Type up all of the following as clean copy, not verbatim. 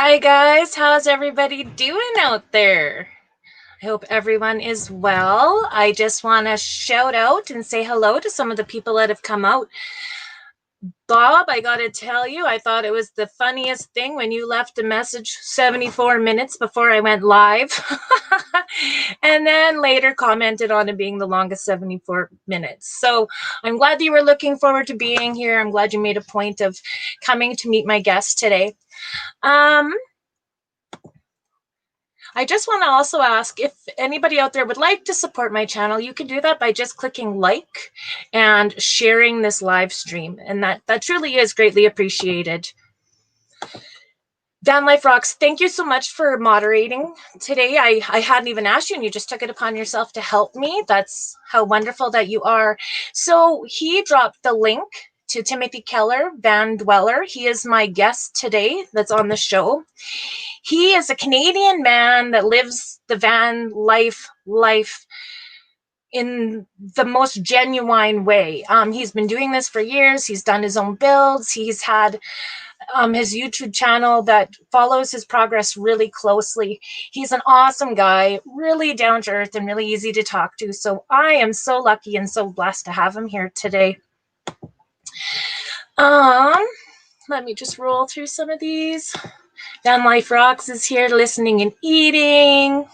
Hi guys, how's everybody doing out there? I hope everyone is well. I just want to shout out and say hello to some of the people that have come out. Bob, I got to tell you, I thought it was the funniest thing when you left a message 74 minutes before I went live. And then later commented on it being the longest 74 minutes. So I'm glad that you were looking forward to being here. I'm glad you made a point of coming to meet my guest today. I just want to also ask if anybody out there would like to support my channel, you can do that by just clicking like and sharing this live stream. And that truly is greatly appreciated. Van Life Rocks, thank you so much for moderating today. I hadn't even asked you and you just took it upon yourself to help me. That's how wonderful that you are. So he dropped the link to Timothy Keller Vandweller. He is my guest today that's on the show. He is a Canadian man that lives the van life in the most genuine way. He's been doing this for years. He's done his own builds. He's had his YouTube channel that follows his progress really closely. He's an awesome guy, really down to earth and really easy to talk to. So I am so lucky and so blessed to have him here today. Let me just roll through some of these. Van Life Rocks is here listening and eating.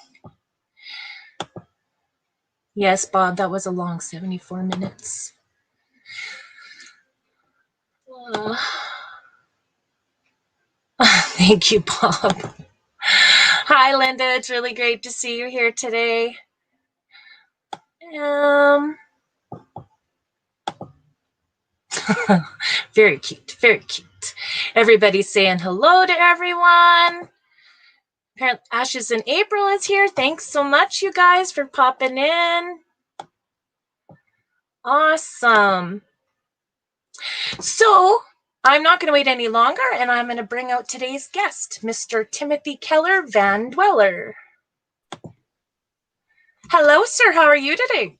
Yes, Bob, that was a long 74 minutes. Thank you, Bob. Hi, Linda. It's really great to see you here today. Very cute, very cute. Everybody's saying hello to everyone. Apparently, Ashes in April is here. Thanks so much, you guys, for popping in. Awesome. So I'm not going to wait any longer, and I'm going to bring out today's guest, Mr. Timothy Keller Vandweller. Hello, sir. How are you today?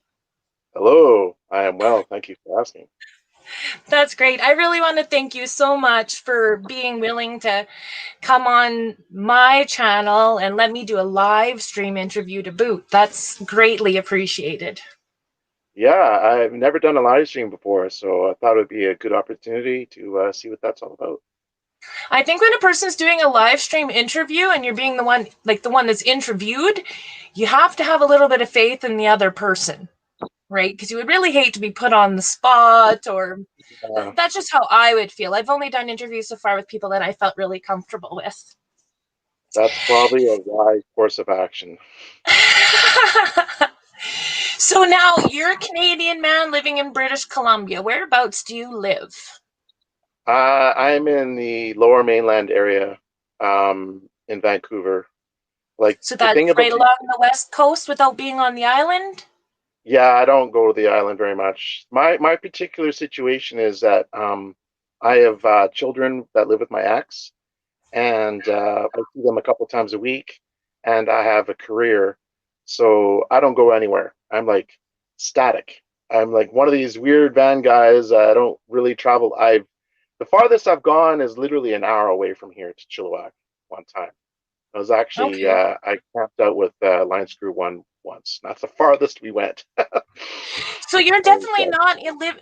Hello. I am well. Thank you for asking. That's great. I really want to thank you so much for being willing to come on my channel and let me do a live stream interview to boot. That's greatly appreciated. Yeah, I've never done a live stream before, so I thought it would be a good opportunity to see what that's all about. I think when a person's doing a live stream interview and you're being the one, like the one that's interviewed, you have to have a little bit of faith in the other person, right? Because you would really hate to be put on the spot, or that's just how I would feel. I've only done interviews so far with people that I felt really comfortable with. That's probably a wise course of action. So now you're a Canadian man living in British Columbia. Whereabouts do you live? I'm in the Lower Mainland area, in Vancouver. Like So the that's thing about right along the west coast without being on the island? yeah, I don't go to the island very much. My particular situation is that I have children that live with my ex, and I see them a couple times a week, and I have a career, so I don't go anywhere. I'm like static. I'm like one of these weird van guys. I don't really travel. The farthest I've gone is literally an hour away from here to Chilliwack one time. I was actually Okay. I camped out with Line Screw One once. That's the farthest we went. So you're definitely not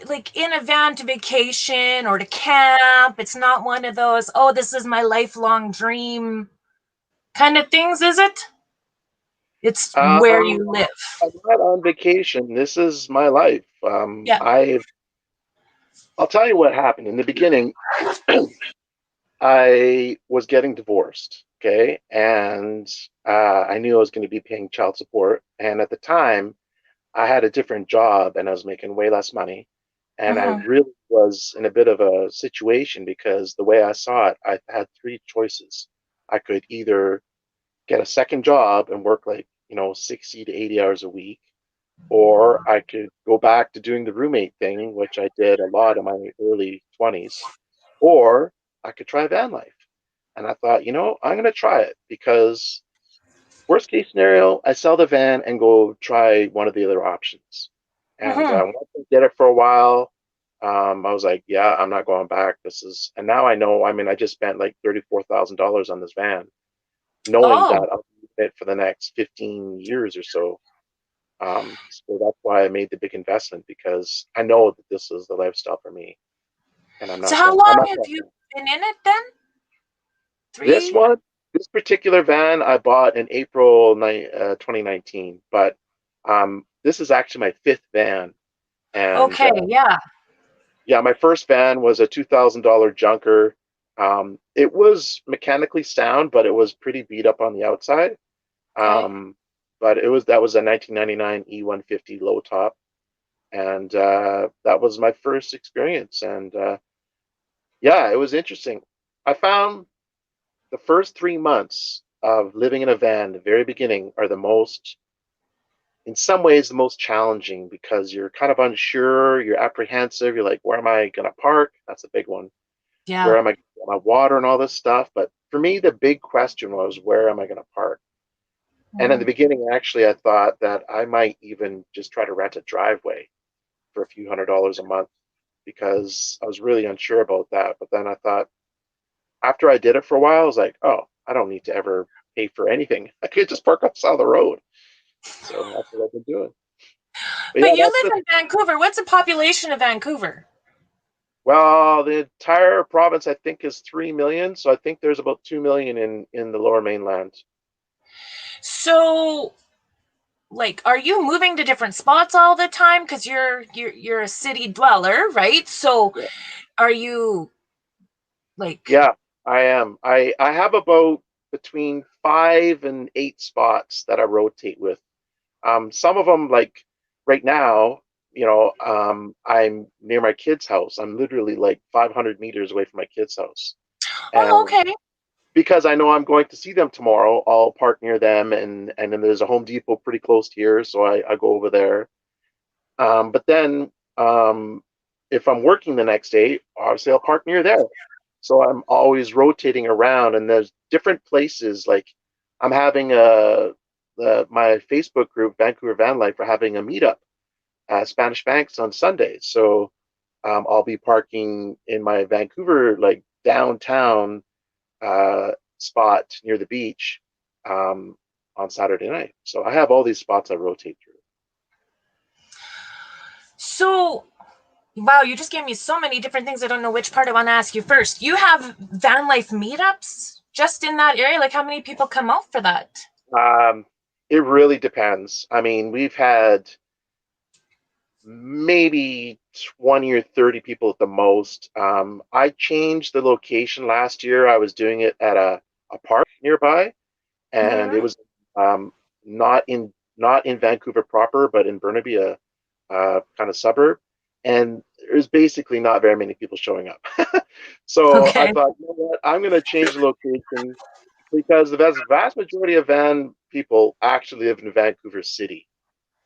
like in a van to vacation or to camp. It's not one of those, oh, this is my lifelong dream kind of things, is it? It's where you live. I'm not on vacation. This is my life. Yeah. I'll tell you what happened in the beginning. I was getting divorced, okay, and I knew I was going to be paying child support. And at the time, I had a different job, and I was making way less money. And I really was in a bit of a situation because the way I saw it, I had three choices. I could either get a second job and work like 60 to 80 hours a week, or I could go back to doing the roommate thing, which I did a lot in my early 20s, or I could try van life. And I thought, I'm going to try it because worst case scenario, I sell the van and go try one of the other options. And I went to get it for a while. I was like, yeah, I'm not going back. And now I know, I mean, I just spent like $34,000 on this van, knowing that Oh, I'll be in it for the next 15 years or so. So that's why I made the big investment, because I know that this is the lifestyle for me, and so how long I'm not have going you back. been in it then? This 3? one, this particular van, I bought in April 2019, but this is actually my fifth van, and Okay, yeah. yeah, my first van was a $2,000 junker. It was mechanically sound, but it was pretty beat up on the outside. Okay. Um, but that was a 1999 E150 low top, and that was my first experience. And yeah, it was interesting. I found the first 3 months of living in a van, the very beginning, are in some ways, the most challenging, because you're kind of unsure, you're apprehensive, you're like, where am I going to park? That's a big one. Where Yeah. am I going to get my water and all this stuff? But for me, the big question was, where am I going to park? And in the Mhm. beginning, actually, I thought that I might even just try to rent a driveway for a few $100s a month, because I was really unsure about that. But then I thought, after I did it for a while, I was like, oh, I don't need to ever pay for anything. I could just park on the side of the road. So that's what I've been doing. But But yeah, you live in Vancouver. What's the population of Vancouver? well, the entire province, I think, is 3 million. So I think there's about 2 million in the lower mainland. So, like, are you moving to different spots all the time? Because you're a city dweller, right? So, Yeah. are you like? Yeah, I am. I have about between 5 and 8 spots that I rotate with. Some of them, like right now, I'm near my kid's house. I'm literally like 500 meters away from my kid's house. Oh, And okay. because I know I'm going to see them tomorrow, I'll park near them, and then there's a Home Depot pretty close here, so I go over there. But then if I'm working the next day, obviously I'll park near there. So I'm always rotating around, and there's different places. Like I'm having my Facebook group, Vancouver Van Life, are having a meetup at Spanish Banks on Sundays. So I'll be parking in my Vancouver, like downtown spot near the beach um, on Saturday night. So I have all these spots I rotate through. So, wow, you just gave me so many different things. I don't know which part I want to ask you first. You have van life meetups just in that area? Like, how many people come out for that? Um, it really depends. I mean, we've had maybe 20 or 30 people at the most. I changed the location last year. I was doing it at a park nearby, and it Mm-hmm. was um, not in Vancouver proper, but in Burnaby, a kind of suburb. And there's basically not very many people showing up. So I Okay. thought, you know what, I'm going to change the location, because the vast majority of Van people actually live in Vancouver City.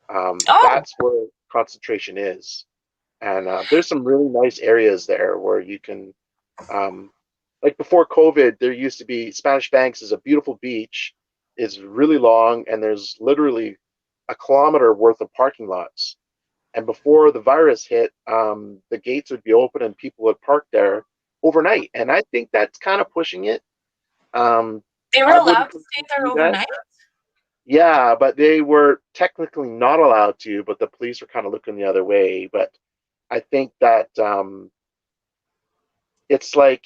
Oh, That's where concentration is. And there's some really nice areas there where you can, um, like before COVID, there used to be Spanish Banks is a beautiful beach. It's really long, and there's literally a kilometer worth of parking lots. And before the virus hit, the gates would be open and people would park there overnight. And I think that's kind of pushing it. Um, they were I allowed wouldn't to stay personally there do that. overnight? Yeah, but they were technically not allowed to, but the police were kind of looking the other way. But I think that it's like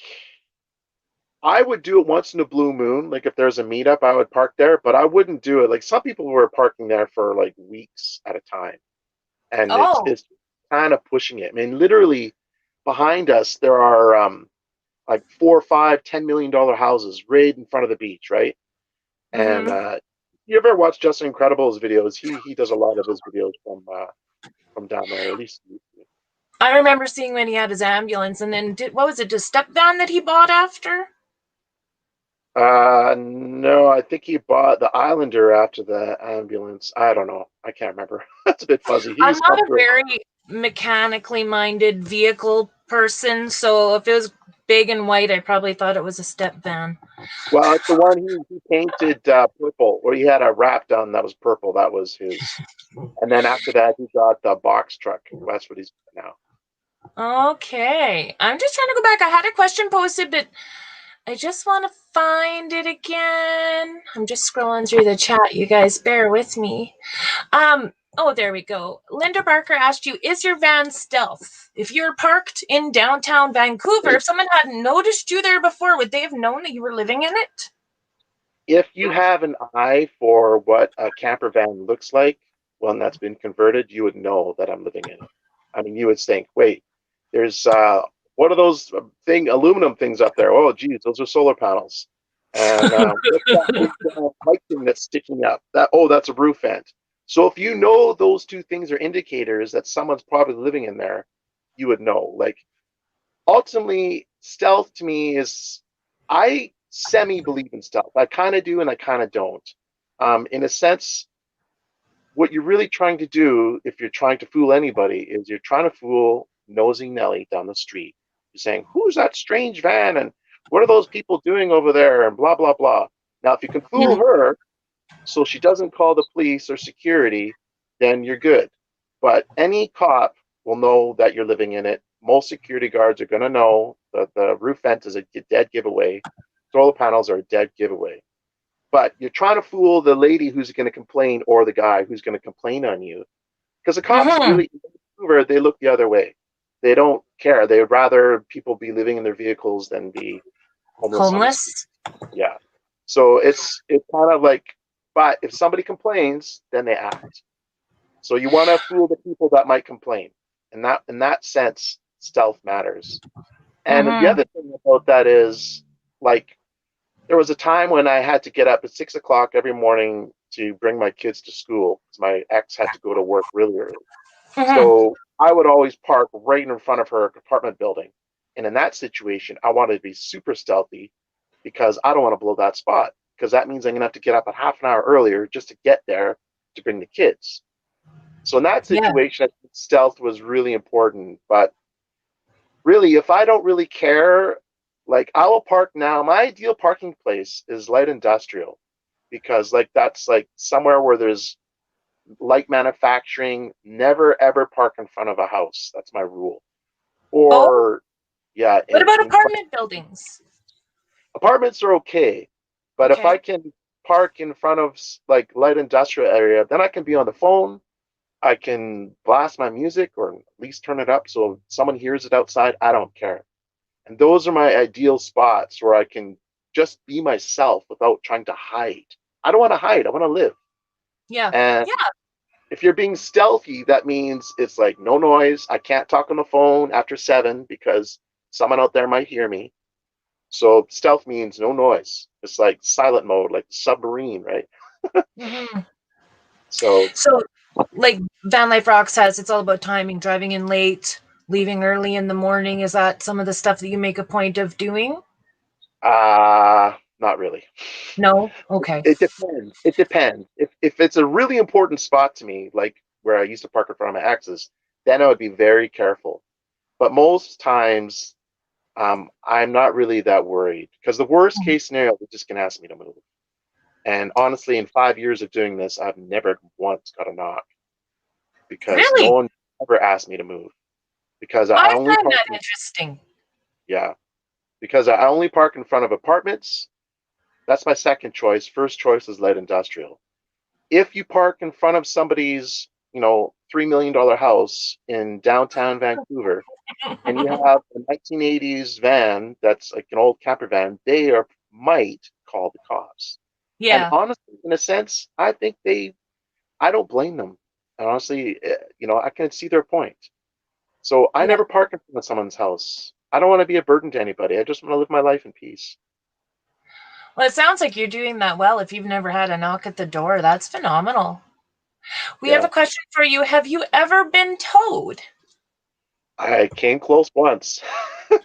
I would do it once in a blue moon. Like if there's a meetup, I would park there, but I wouldn't do it. Like some people were parking there for like weeks at a time, and it's Oh. it's kind of pushing it. I mean, literally behind us there are like 4, 5, $10 million houses right in front of the beach, right? And Mm-hmm. you ever watch Justin Incredible's videos? He does a lot of his videos from down there, at least. I remember seeing when he had his ambulance, and then what was it, the step van that he bought after? No, I think he bought the Islander after the ambulance. I don't know. I can't remember. That's a bit fuzzy. I'm He's not come a through. very mechanically minded vehicle person, so if it was big and white, I probably thought it was a step van. Well, it's the one he painted purple, or he had a wrap done that was purple. That was his. And then after that, he got the box truck. That's what he's got now. Okay. I'm just trying to go back. I had a question posted, but I just want to find it again. I'm just scrolling through the chat. You guys bear with me. Oh, there we go. Linda Barker asked you, is your van stealth? If you're parked in downtown Vancouver, if someone hadn't noticed you there before, would they have known that you were living in it? If you have an eye for what a camper van looks like, one that's been converted, you would know that I'm living in it. I mean, you would think, wait, there's what are those aluminum things up there? Oh, geez, those are solar panels. And what's that big light thing that's sticking up? That's a roof vent. So if you know those two things are indicators that someone's probably living in there, you would know. Like ultimately, stealth to me is I semi believe in stealth. I kind of do and I kind of don't. In a sense, what you're really trying to do, if you're trying to fool anybody, is you're trying to fool nosy Nelly down the street. You're saying, "Who's that strange van?" and "What are those people doing over there?" and blah blah blah. Now, if you can fool her, so she doesn't call the police or security, then you're good. But any cop will know that you're living in it. Most security guards are going to know that the roof vent is a dead giveaway. Solar panels are a dead giveaway. But you're trying to fool the lady who's going to complain or the guy who's going to complain on you. Because the cops really, in Vancouver, they look the other way. They don't care. They would rather people be living in their vehicles than be homeless on the street. Homeless? Yeah. So it's kind of like, but if somebody complains, then they act. So you want to fool the people that might complain, and that in that sense, stealth matters. And the other thing about that is, like, there was a time when I had to get up at 6 o'clock every morning to bring my kids to school because my ex had to go to work really early. So I would always park right in front of her apartment building. And in that situation, I wanted to be super stealthy because I don't want to blow that spot because that means I'm going to have to get up a half an hour earlier just to get there to bring the kids. So in that Yeah. situation, I think stealth was really important. But really, if I don't really care, like I will park now. My ideal parking place is light industrial because like that's like somewhere where there's light manufacturing. Never ever park in front of a house. That's my rule. Oh, Or yeah, what about in front apartment buildings? apartments are okay, but if I Okay. can park in front of like light industrial area, then I can be on the phone. I can blast my music or at least turn it up so if someone hears it outside, I don't care. And those are my ideal spots where I can just be myself without trying to hide. I don't want to hide, I want to live. Yeah. And Yeah. if you're being stealthy, that means it's like no noise. I can't talk on the phone after 7 because someone out there might hear me. So stealth means no noise. It's like silent mode, like submarine, right? So So, like Van Life Rock says, it's all about timing, driving in late, leaving early in the morning. Is that some of the stuff that you make a point of doing? not really. No? Okay. It depends. It depends. If it's a really important spot to me, like where I used to park in front of my ex's, then I would be very careful. But most times, I'm not really that worried because the worst case scenario, they're just gonna ask me to move. And honestly, in 5 years of doing this, I've never once got a knock because no Really? one ever asked me to move because I I only find park that in, interesting. yeah, because I only park in front of apartments. That's my second choice. First choice is light industrial. If you park in front of somebody's, $3 million house in downtown Vancouver and you have a 1980s van that's like an old camper van, they are might call the cops. And Yeah. honestly, in a sense, I don't blame them. And honestly, I can see their point. So I Yeah. never park in front of someone's house. I don't want to be a burden to anybody. I just want to live my life in peace. Well, it sounds like you're doing that well. If you've never had a knock at the door, that's phenomenal. We have Yeah. a question for you. Have you ever been towed? I came close once. And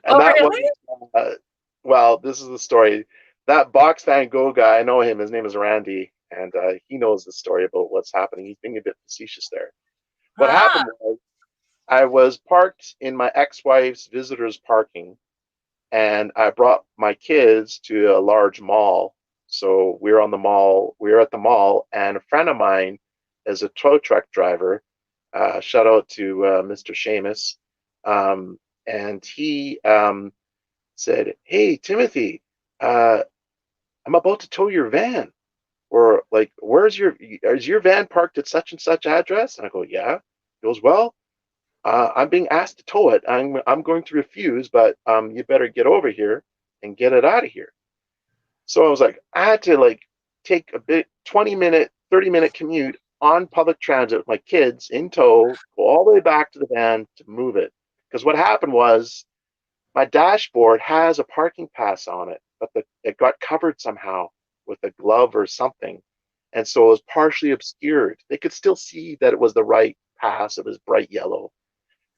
Oh, that was, really? uh, well, this is the story. That Box Van Gogh guy, I know him. His name is Randy, and he knows the story about what's happening. He's being a bit facetious there. What Ah, happened was I was parked in my ex-wife's visitors parking, and I brought my kids to a large mall. So we were on the mall. We were at the mall, and a friend of mine is a tow truck driver. Shout out to Mr. Seamus. And he said, "Hey, Timothy, I'm about to tow your van. Or like, is your van parked at such and such address?" And I go, "Yeah." He goes, "Well, I'm being asked to tow it. I'm going to refuse, but you better get over here and get it out of here." So I was like, I had to like take a bit 20-minute, 30-minute commute on public transit with my kids in tow, go all the way back to the van to move it. Because what happened was my dashboard has a parking pass on it, but it got covered somehow with a glove or something. And so it was partially obscured. They could still see that it was the right pass. It was bright yellow.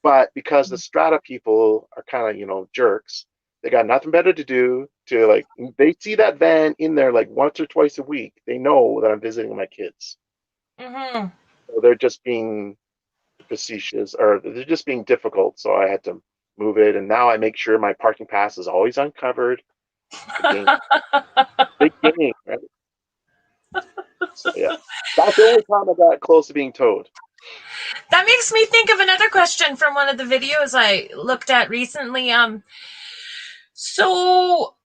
But because the strata people are kind of, jerks, they got nothing better to do to like, they see that van in there like once or twice a week. They know that I'm visiting my kids. Mm-hmm. So they're just being facetious or they're just being difficult. So I had to move it. And now I make sure my parking pass is always uncovered. It's a game, big game, right? So yeah, that's the only time I got close to being towed. That makes me think of another question from one of the videos I looked at recently. So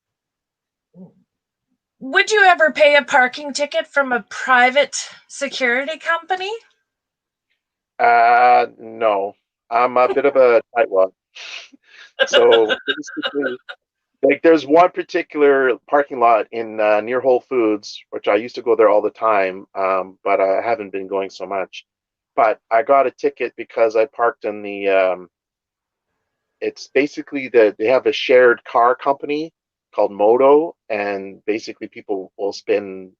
would you ever pay a parking ticket from a private security company? No, I'm a bit of a tightwad. So basically, like there's one particular parking lot in near Whole Foods, which I used to go there all the time, but I haven't been going so much. But I got a ticket because I parked in the. It's basically they have a shared car company called Moto, and basically people will spend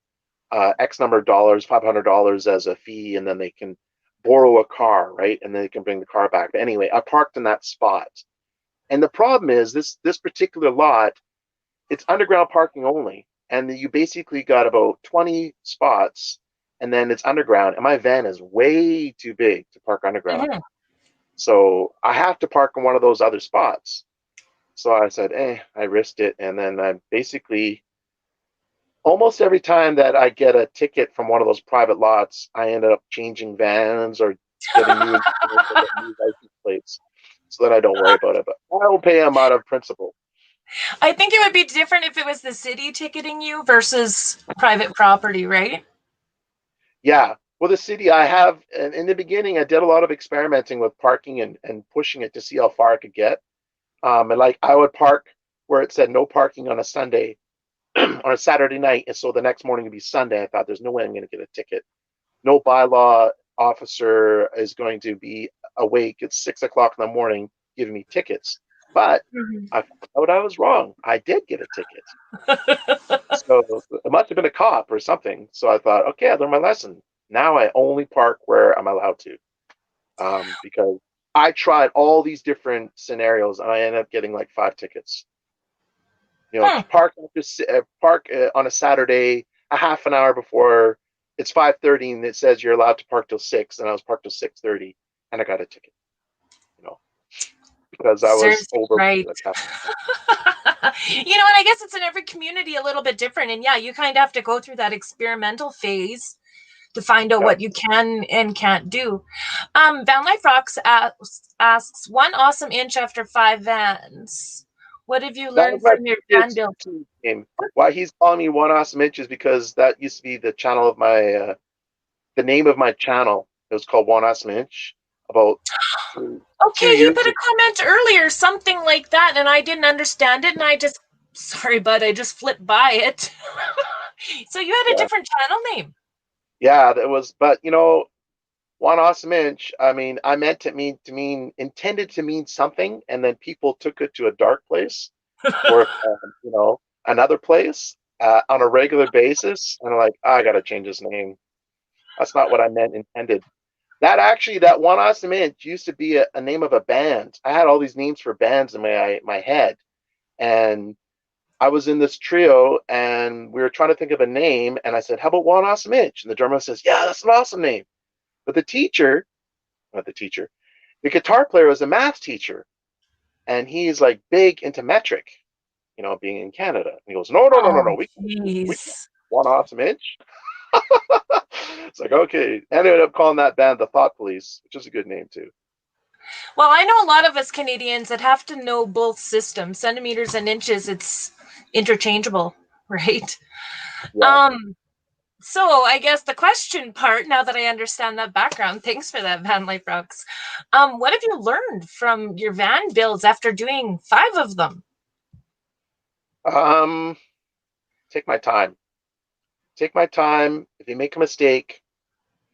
X number of dollars, $500 as a fee, and then they can borrow a car, right? And then they can bring the car back. But anyway, I parked in that spot, and the problem is this particular lot, it's underground parking only, and you basically got about 20 spots, and then it's underground, and my van is way too big to park underground, Mm-hmm. so I have to park in one of those other spots. So I said, I risked it, and then I basically almost every time that I get a ticket from one of those private lots, I ended up changing vans or getting new insurance or getting new license plates so that I don't worry about it. But I don't pay them out of principle. I think it would be different if it was the city ticketing you versus private property, right? Yeah. Well, the city, I have, and in the beginning, I did a lot of experimenting with parking and pushing it to see how far I could get. And like I would park where it said no parking on a Sunday, on a Saturday night. And so the next morning would be Sunday. I thought there's no way I'm going to get a ticket. No bylaw officer is going to be awake at 6 o'clock in the morning giving me tickets. But Mm-hmm. I found out I was wrong. I did get a ticket. So it must have been a cop or something. So I thought, okay, I learned my lesson. Now I only park where I'm allowed to, because I tried all these different scenarios and I ended up getting like 5 tickets. Hmm. Park on a Saturday a half an hour before it's 5:30 and it says you're allowed to park till 6, and I was parked till 6:30 and I got a ticket. You know, because I was Seriously, over right. like half. And I guess it's in every community a little bit different. And yeah, you kind of have to go through that experimental phase to find out Yeah. what you can and can't do. Van Life Rocks asks, one awesome inch after 5 vans. What have you That was learned my from your van kid's build? YouTube name. Why he's calling me One Awesome Inch is because that used to be the channel of the name of my channel. It was called One Awesome Inch about two, Okay, two he years put a ago. comment earlier, something like that, and I didn't understand it, and sorry, bud, I just flipped by it. So you had a Yeah, different channel name. yeah, that was. But One Awesome Inch. I mean, I meant intended to mean something, and then people took it to a dark place, or another place on a regular basis, and I'm like, I gotta change his name. That's not what I meant intended. That One Awesome Inch used to be a name of a band. I had all these names for bands in my head, and I was in this trio, and we were trying to think of a name, and I said, "How about One Awesome Inch?" And the drummer says, "Yeah, that's an awesome name." But not the teacher, the guitar player was a math teacher, and he's like big into metric, being in Canada. And he goes, "No, no, no, no, Oh, no, we can't jeez. One Awesome Inch." It's like, okay. I ended up calling that band the Thought Police, which is a good name too. Well, I know a lot of us Canadians that have to know both systems, centimeters and inches. It's interchangeable, right? Yeah. Um, so I guess the question part, now that I understand that background, thanks for that, Van Life Rocks. What have you learned from your van builds after doing 5 of them? Um, take my time. Take my time. If you make a mistake,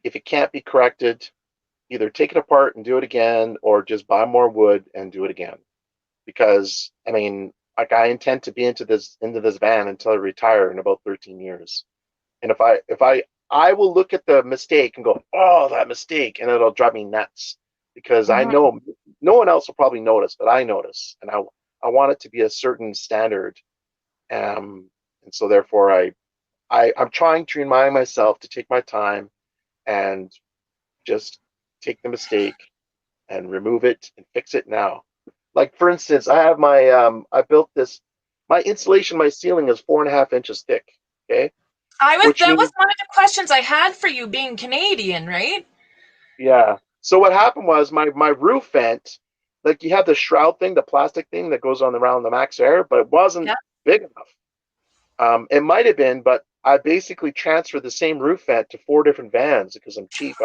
if it can't be corrected, either take it apart and do it again, or just buy more wood and do it again. Because I mean, like I intend to be into this van until I retire in about 13 years. And if I will look at the mistake and go, oh, that mistake, and it'll drive me nuts because I Mhm. know no one else will probably notice, but I notice, and I want it to be a certain standard. And so therefore I'm trying to remind myself to take my time and just take the mistake and remove it and fix it now. Like for instance, I built this, my insulation, my ceiling is 4.5 inches thick. Okay. Which That was means, one of the questions I had for you being Canadian, right? yeah. So what happened was my roof vent, like you have the shroud thing, the plastic thing that goes on around the max air, but it wasn't Yeah. big enough. It might have been, but I basically transferred the same roof vent to 4 different vans because I'm cheap.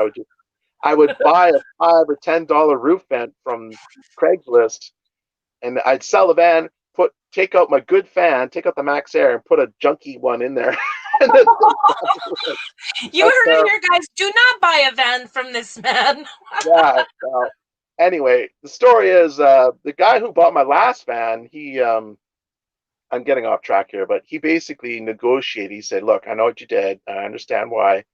I would buy a $5 or $10 roof vent from Craigslist, and I'd sell the van, take out my good fan, take out the max air, and put a junky one in there. and then, You but heard it here, guys. Do not buy a van from this man. yeah. Anyway, the story is the guy who bought my last van. I'm getting off track here, but he basically negotiated. He said, "Look, I know what you did. I understand why.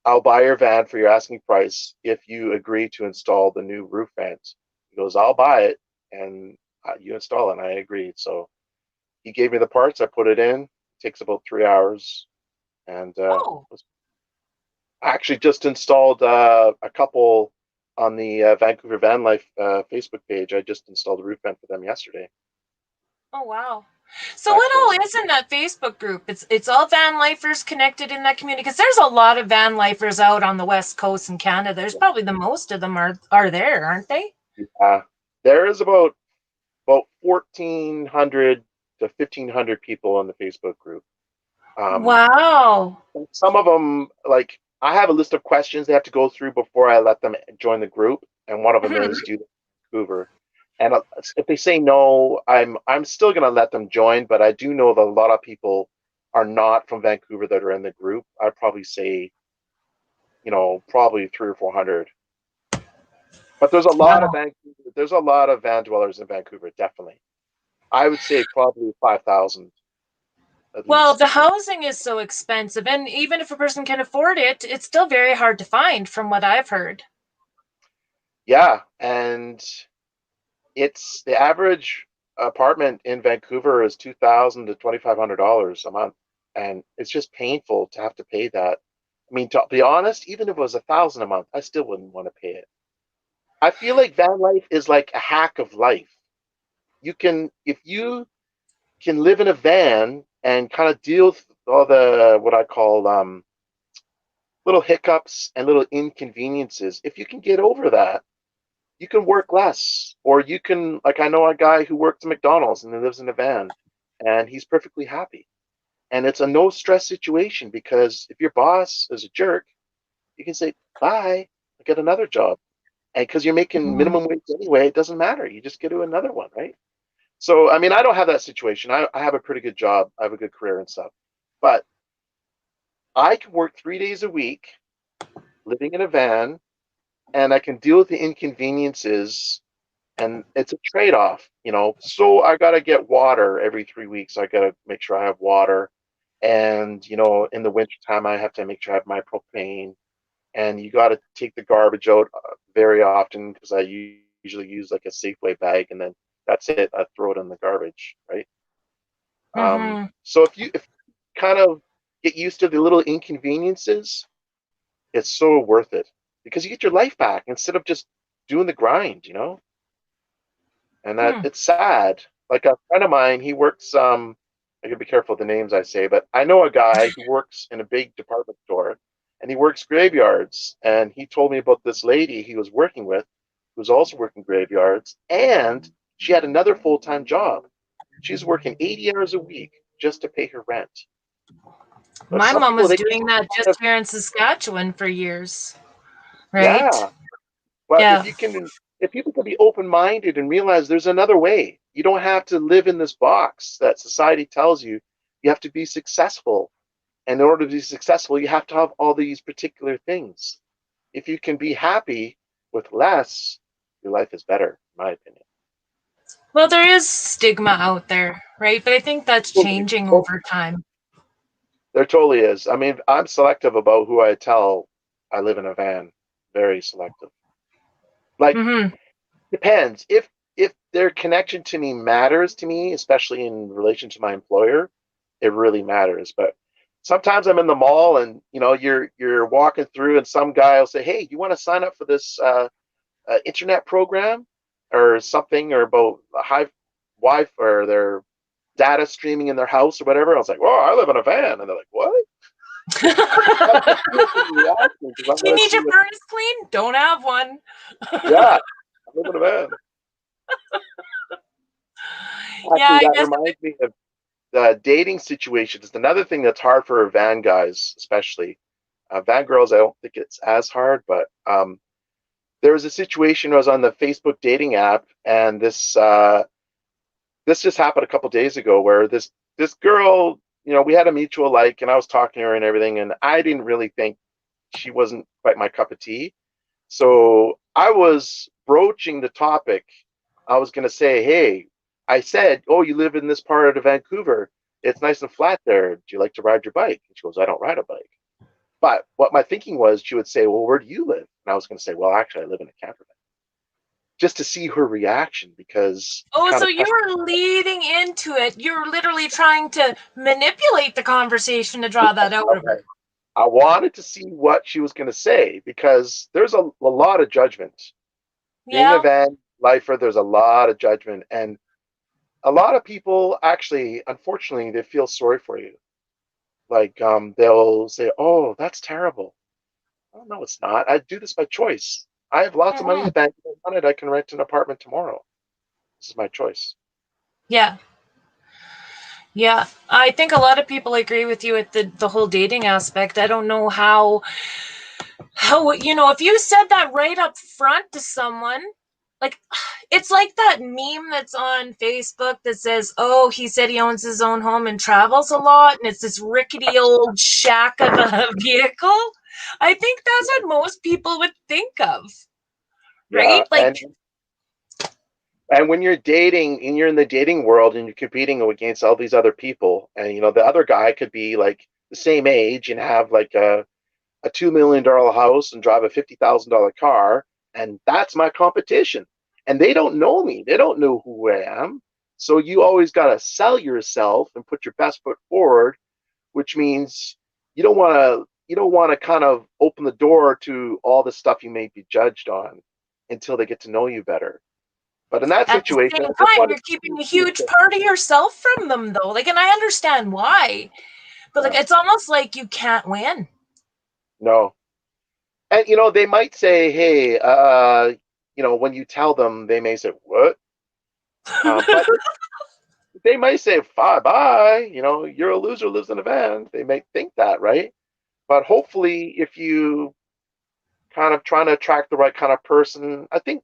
I'll buy your van for your asking price if you agree to install the new roof vent." He goes, "I'll buy it, and you install it." And I agreed. So he gave me the parts. I put it in. It takes about 3 hours, and Oh, I actually just installed a couple on the Vancouver Van Life Facebook page. I just installed a roof vent for them yesterday. oh wow. So Back what all home. is in that Facebook group? It's all van lifers connected in that community because there's a lot of van lifers out on the west coast in Canada. There's probably the most of them are there, aren't they? Yeah, there is about 1,400 to 1,500 people on the Facebook group. Um, Wow. some of them, like I have a list of questions they have to go through before I let them join the group, and one of them is do Vancouver. And if they say no, I'm still gonna let them join. But I do know that a lot of people are not from Vancouver that are in the group. I'd probably say, probably 300 or 400. But Wow. there's a lot of van dwellers in Vancouver, definitely. I would say probably 5,000 at Well, the least. housing is so expensive, and even if a person can afford it, it's still very hard to find, from what I've heard. Yeah, and it's the average apartment in Vancouver is $2,000 to $2,500 a month, and it's just painful to have to pay that. I mean, to be honest, even if it was 1,000 a month, I still wouldn't want to pay it. I feel like van life is like a hack of life. If you can live in a van and kind of deal with all the what I call little hiccups and little inconveniences, if you can get over that, you can work less, or you can, like, I know a guy who works at McDonald's and he lives in a van and he's perfectly happy. And it's a no stress situation because if your boss is a jerk, you can say, bye, I get another job. And because you're making Mhm. minimum wage anyway, it doesn't matter. You just get to another one, right? So, I mean, I don't have that situation. I have a pretty good job, I have a good career and stuff. But I can work 3 days a week living in a van and I can deal with the inconveniences, and it's a trade-off. So I got to get water every 3 weeks. I got to make sure I have water, and in the wintertime I have to make sure I have my propane, and you got to take the garbage out very often because I usually use like a Safeway bag, and then that's it. I throw it in the garbage, right? Mhm. So if you kind of get used to the little inconveniences, it's so worth it because you get your life back instead of just doing the grind. And that Hmm. it's sad. Like a friend of mine, he works. I gotta be careful with the names I say, but I know a guy who works in a big department store, and he works graveyards. And he told me about this lady he was working with, who's also working graveyards, and she had another full-time job. She's working 80 hours a week just to pay her rent. But My some mom people, was they just doing that kind just of, here in Saskatchewan for years, right? yeah. But Yeah. if people can be open-minded and realize there's another way, you don't have to live in this box that society tells you. You have to be successful. And in order to be successful, you have to have all these particular things. If you can be happy with less, your life is better, in my opinion. Well, there is stigma out there, right? But I think that's Totally. changing Oh, over time. there totally is. I mean, I'm selective about who I tell I live in a van. Very selective. Like, Mm-hmm. depends. If their connection to me matters to me, especially in relation to my employer, it really matters. But sometimes I'm in the mall and you're walking through and some guy will say, "Hey, you want to sign up for this internet program or something or about high Wi-Fi or their data streaming in their house or whatever?" I was like, "Oh, I live in a van," and they're like, "What?" I can see it in the reaction because I Do you want to need see your what. furnace clean? Don't have one. Yeah, I live in a van. Yeah, Actually, I that guess. reminds me of the dating situation. Is another thing that's hard for van guys, especially van girls. I don't think it's as hard, but there was a situation. I was on the Facebook dating app, and this just happened a couple days ago, where this girl, we had a mutual like, and I was talking to her and everything, and I didn't really think she wasn't quite my cup of tea. So I was broaching the topic. I was going to say, "Hey," I said, "Oh, you live in this part of Vancouver. It's nice and flat there. Do you like to ride your bike?" And she goes, "I don't ride a bike." But what my thinking was, she would say, "Well, where do you live?" And I was going to say, "Well, actually, I live in a camper van," just to see her reaction because Oh, kind so of you test. were leading into it. You were literally trying to manipulate the conversation to draw that out of her. I wanted to see what she was going to say because there's a lot of judgment. Being a Yeah. van lifer, there's a lot of judgment. And a lot of people actually, unfortunately, they feel sorry for you. Like they'll say, "Oh, that's terrible." Oh, no, it's not. I do this by choice. I have lots of money in Mm-hmm. the bank. If I want it, I can rent an apartment tomorrow. This is my choice. Yeah. Yeah. I think a lot of people agree with you with the whole dating aspect. I don't know how if you said that right up front to someone, like it's like that meme that's on Facebook that says, "Oh, he said he owns his own home and travels a lot," and it's this rickety old shack of a vehicle. I think that's what most people would think of, right? Yeah, Like, and when you're dating and you're in the dating world and you're competing against all these other people, and the other guy could be like the same age and have like a $2 million house and drive a $50,000 car, and that's my competition. And they don't know me. They don't know who I am. So you always got to sell yourself and put your best foot forward, which means you don't want to kind of open the door to all the stuff you may be judged on until they get to know you better. But in that at the situation, same I just time, wanted you're to keeping a see if huge part of yourself from them, though. Like, and I understand why, but like, yeah, it's almost like you can't win. no. And they might say, "Hey, when you tell them, they may say, 'What?'" But they might say, "Bye bye, you're a loser who lives in a van." They may think that, right? But hopefully, if you kind of trying to attract the right kind of person, I think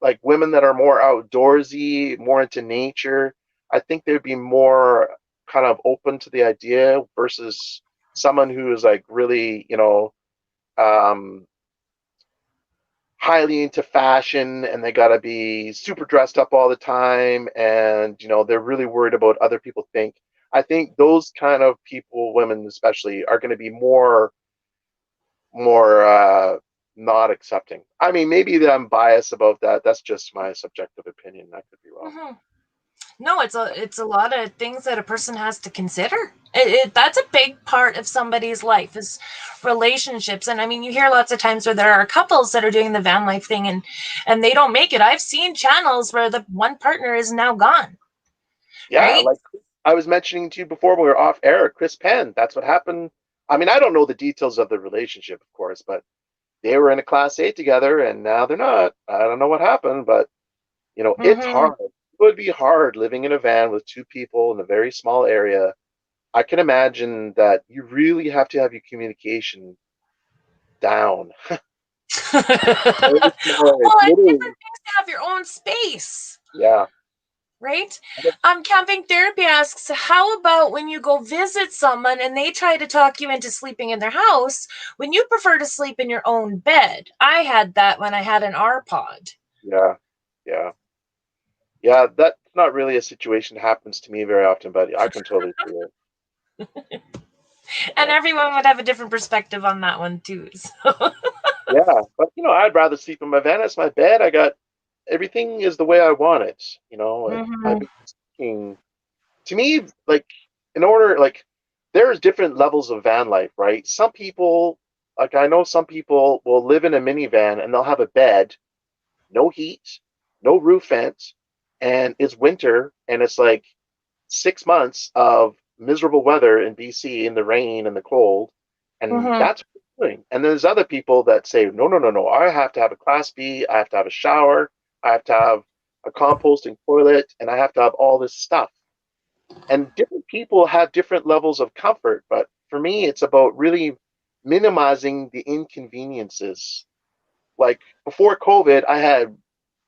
like women that are more outdoorsy, more into nature, I think they'd be more kind of open to the idea versus someone who is like really, um, highly into fashion and they got to be super dressed up all the time and they're really worried about other people think. I think those kind of people, women especially, are going to be more not accepting. I mean, maybe I'm biased about that. That's just my subjective opinion. I could be wrong. Mm-hmm. No, it's a lot of things that a person has to consider. That's a big part of somebody's life is relationships. And I mean, you hear lots of times where there are couples that are doing the van life thing and they don't make it. I've seen channels where the one partner is now gone, Yeah, right? like I was mentioning to you before when we were off air, Chris Penn. That's what happened. I mean, I don't know the details of the relationship, of course, but they were in a Class A together, and now they're not. I don't know what happened, but it's Mm-hmm. hard. It would be hard living in a van with two people in a very small area. I can imagine that you really have to have your communication down. Well, Very small area. it's Literally, different things to have your own space, yeah. right? Camping therapy asks, how about when you go visit someone and they try to talk you into sleeping in their house when you prefer to sleep in your own bed? I had that when I had an R pod. Yeah, yeah, yeah. That's not really a situation that happens to me very often, but I can totally see it. And Yeah, everyone would have a different perspective on that one too. So. yeah. But I'd rather sleep in my van. It's my bed. I got everything is the way I want it. I've Mm-hmm. been thinking. To me, like in order, like there's different levels of van life, right? Some people, like I know some people will live in a minivan and they'll have a bed, no heat, no roof vent, and it's winter and it's like 6 months of miserable weather in BC in the rain and the cold, and Mm-hmm. that's what we're doing. And there's other people that say, no, no, no, no, I have to have a Class B, I have to have a shower, I have to have a composting toilet, and I have to have all this stuff. And different people have different levels of comfort, but for me, it's about really minimizing the inconveniences. Like before COVID, I had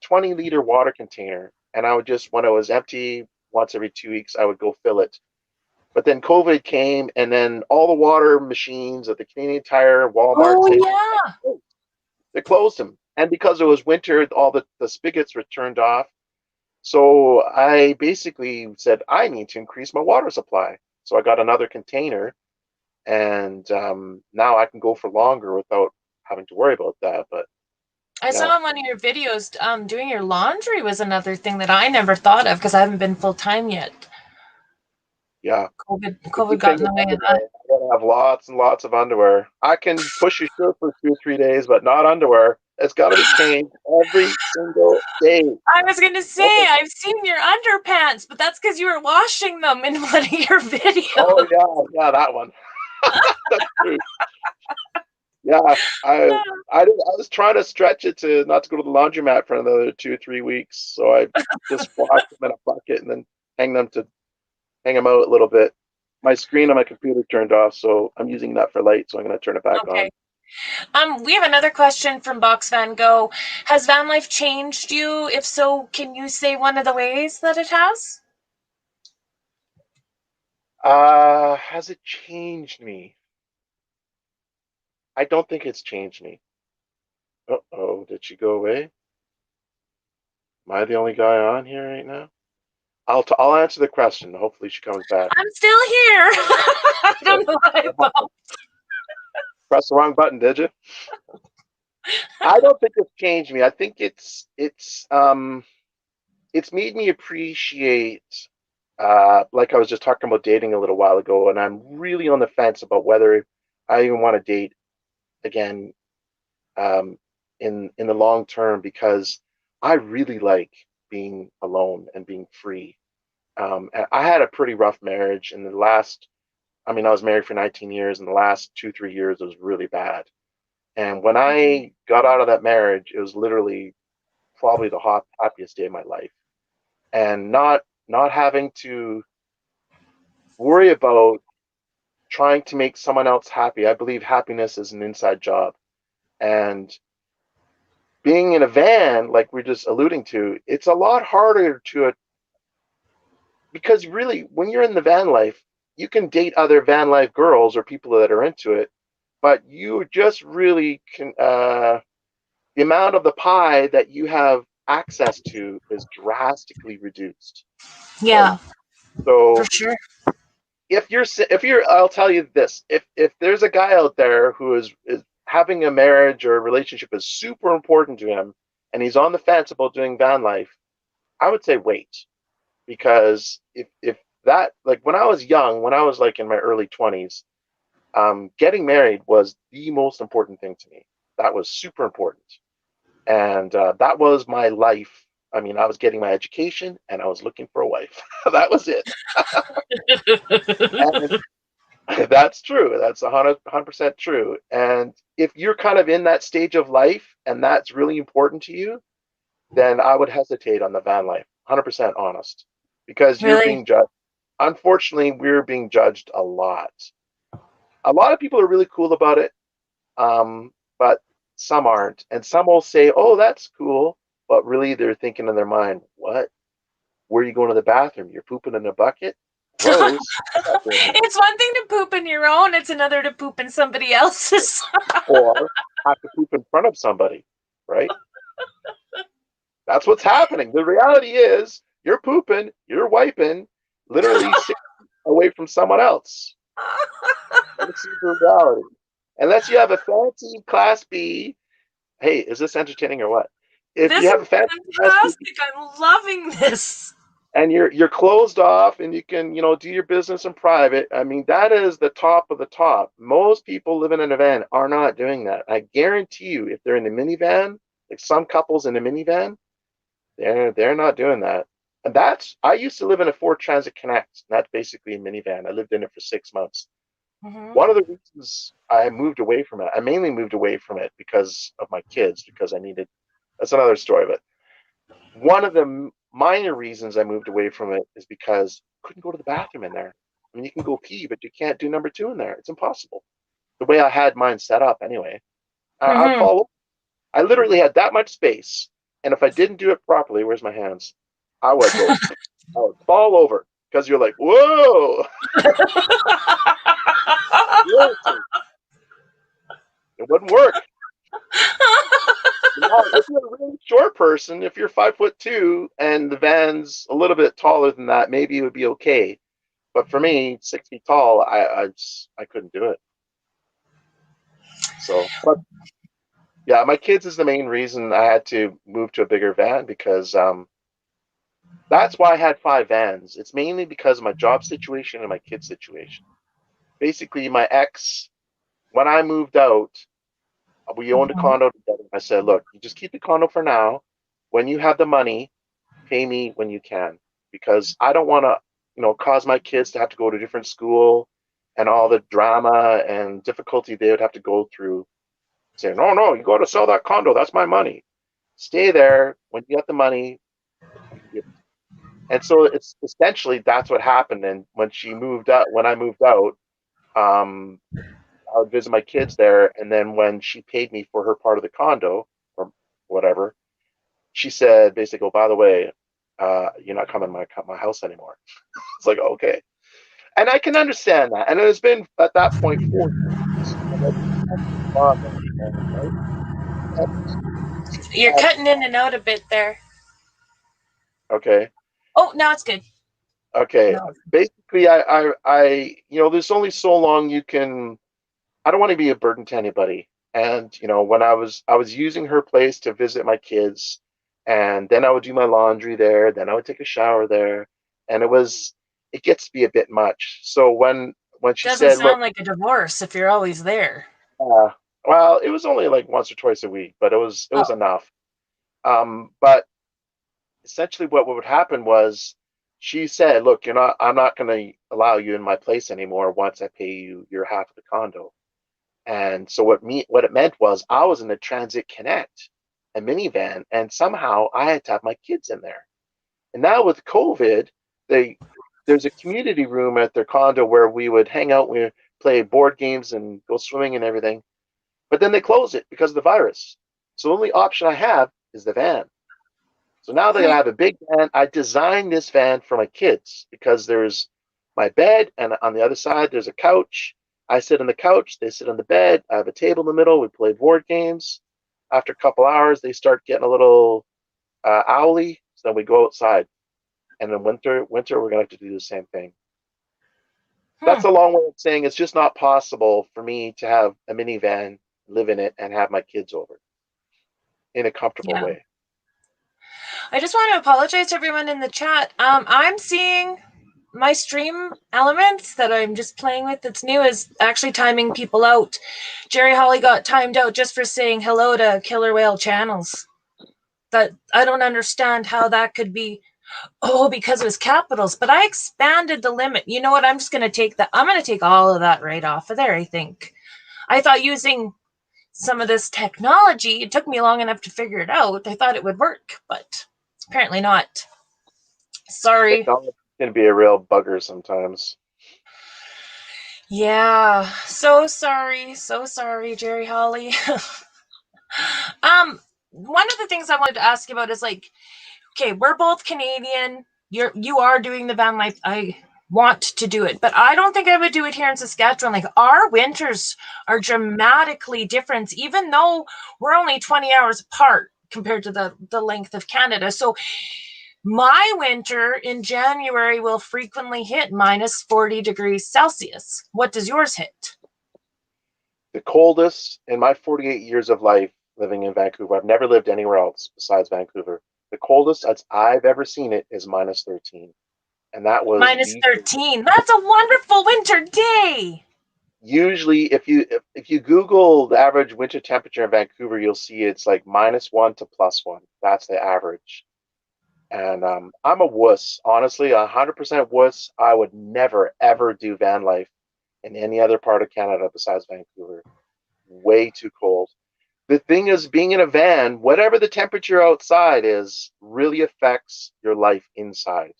20-liter water container, and I would just when it was empty once every 2 weeks, I would go fill it. But then COVID came, and then all the water machines at the Canadian Tire, Walmart, Oh, Safeway, yeah. they closed them. And because it was winter, all the spigots were turned off. So I basically said, I need to increase my water supply. So I got another container, and now I can go for longer without having to worry about that. But I yeah, saw in one of your videos, doing your laundry was another thing that I never thought of because I haven't been full time yet. yeah. The COVID good got thing in the with way of underwear, that. I gotta have lots and lots of underwear. I can push a shirt for 2 or 3 days, but not underwear. It's got to be changed every single day. I was gonna say Oh, I've seen your underpants, but that's because you were washing them in one of your oh videos. yeah, yeah, that one. That's true. Yeah, I was trying to stretch it to not to go to the laundromat for another 2 or 3 weeks, so I just wash them in a bucket and then hang them out a little bit. My screen on my computer turned off, so I'm using that for light, so I'm gonna turn it back Okay. on. We have another question from Box Van Gogh. Has van life changed you? If so, can you say one of the ways that it has? Has it changed me? I don't think it's changed me. Uh-oh, did she go away? Am I the only guy on here right now? I'll answer the question. Hopefully she comes back. I'm still here. I Oh, don't know what I what happened? thought. Press the wrong button, did you? I don't think it's changed me. I think it's made me appreciate like I was just talking about dating a little while ago, and I'm really on the fence about whether I even want to date again um, in the long term because I really like being alone and being free. And I had a pretty rough marriage in the last. I mean, I was married for 19 years, and the last 2, 3 years was really bad. And when I got out of that marriage, it was literally probably the happiest day of my life, and not having to worry about trying to make someone else happy. I believe happiness is an inside job, and being in a van, like we're just alluding to, it's a lot harder to because really, when you're in the van life, you can date other van life girls or people that are into it, but you just really can. The amount of the pie that you have access to is drastically reduced. Right. Yeah, for So sure. if you're I'll tell you this, if there's a guy out there who is having a marriage or a relationship is super important to him and he's on the fence about doing van life, I would say wait, because if that, like when I was young, when I was like in my early 20s, getting married was the most important thing to me. That was super important, and that was my life. I mean, I was getting my education and I was looking for a wife. That was it. And That's true. That's 100% true. And if you're kind of in that stage of life and that's really important to you, then I would hesitate on the van life. 100% honest, because you're Really? being judged. Unfortunately, we're being judged a lot. A lot of people are really cool about it, but some aren't. And some will say, "Oh, that's cool," but really they're thinking in their mind, "What? Where are you going to the bathroom? You're pooping in a bucket? Gross." I'm not doing that. It's one thing to poop in your own, it's another to poop in somebody else's. Or have to poop in front of somebody, right? That's what's happening. The reality is you're pooping, you're wiping literally 6 feet away from someone else. This is the reality. Unless you have a fancy class B, hey, is this entertaining or what? If This you is have a fancy class B fantastic. I'm loving this. and you're closed off and you can, do your business in private, I mean, that is the top of the top. Most people living in a van are not doing that. I guarantee you, if they're in a minivan, like some couples in a minivan, they're not doing that. And I used to live in a Ford Transit Connect. And that's basically a minivan. I lived in it for 6 months. Mm-hmm. One of the reasons I moved away from it, I mainly moved away from it because of my kids, because I needed, that's another story, but one of the minor reasons I moved away from it is because I couldn't go to the bathroom in there. I mean, you can go pee, but you can't do number two in there. It's impossible. The way I had mine set up anyway. I'd Mm-hmm. fall. I literally had that much space. And if I didn't do it properly, where's my hands? I would go, I would fall over because you're like, whoa, seriously, it wouldn't work. Now, if you're a really short person, if you're 5'2" and the van's a little bit taller than that, maybe it would be okay. But for me, 6 feet tall, I couldn't do it. So, but yeah, my kids is the main reason I had to move to a bigger van because that's why I had 5 vans. It's mainly because of my job situation and my kid situation. Basically, my ex, when I moved out, we owned a Mm-hmm. condo together. I said, look, you just keep the condo for now. When you have the money, pay me when you can, because I don't want to, cause my kids to have to go to different school and all the drama and difficulty they would have to go through. Saying, no, no, you got to sell that condo. That's my money. Stay there. When you get the money, you give it. And so it's essentially that's what happened. And when I moved out, um, I would visit my kids there, and then when she paid me for her part of the condo or whatever, she said basically, "Oh, by the way, you're not coming to my house anymore." It's like, okay, and I can understand that. And it's been at that point 4 years, and it's bonding, right? And You're cutting in and out a bit there. okay, Oh, now it's good. okay. No. Basically, there's only so long you can. I don't want to be a burden to anybody. And when I was using her place to visit my kids, and then I would do my laundry there, then I would take a shower there, and it gets to be a bit much. So when she Doesn't said, "Look, sound like a divorce if you're always there. uh, well, it was only like once or twice a week, but it was Oh. enough." But essentially, what would happen was she said, "Look, I'm not going to allow you in my place anymore once I pay you your half of the condo." And so what it meant was I was in a Transit Connect, a minivan, and somehow I had to have my kids in there. And now with COVID, they there's a community room at their condo where we would hang out, we would play board games and go swimming and everything. But then they closed it because of the virus. So the only option I have is the van. So now that I have a big van, I designed this van for my kids because there's my bed, and on the other side, there's a couch. I sit on the couch, they sit on the bed. I have a table in the middle. We play board games. After a couple hours, they start getting a little owly. So then we go outside. And in winter, we're going to have to do the same thing. Hmm. That's a long way of saying it's just not possible for me to have a minivan, live in it, and have my kids over in a comfortable Yeah. way. I just want to apologize to everyone in the chat. I'm seeing my stream elements that I'm just playing with that's new is actually timing people out. Jerry Holly got timed out just for saying hello to Killer Whale channels. That I don't understand how that could be. Oh, because it was capitals, but I expanded the limit. You know what? I'm just going to take that. I'm going to take all of that right off of there, I think. I thought using some of this technology, it took me long enough to figure it out. I thought it would work, but apparently not. Sorry. Technology can be a real bugger sometimes. Yeah. So sorry. So sorry, Jerry Holly. One of the things I wanted to ask you about is like, okay, we're both Canadian. You are doing the van life. I want to do it, but I don't think I would do it here in Saskatchewan. Like our winters are dramatically different, even though we're only 20 hours apart compared to the length of Canada. So my winter in January will frequently hit minus 40 degrees Celsius. What does yours hit? The coldest in my 48 years of life living in Vancouver, I've never lived anywhere else besides Vancouver. The coldest as I've ever seen it is minus 13. And that was Minus 13. That's a wonderful winter day. usually if you Google the average winter temperature in Vancouver, you'll see it's like -1 to +1. That's the average. And I'm a wuss, honestly, 100% wuss. I would never ever do van life in any other part of Canada besides Vancouver. Way too cold. The thing is, being in a van, whatever the temperature outside is, really affects your life inside.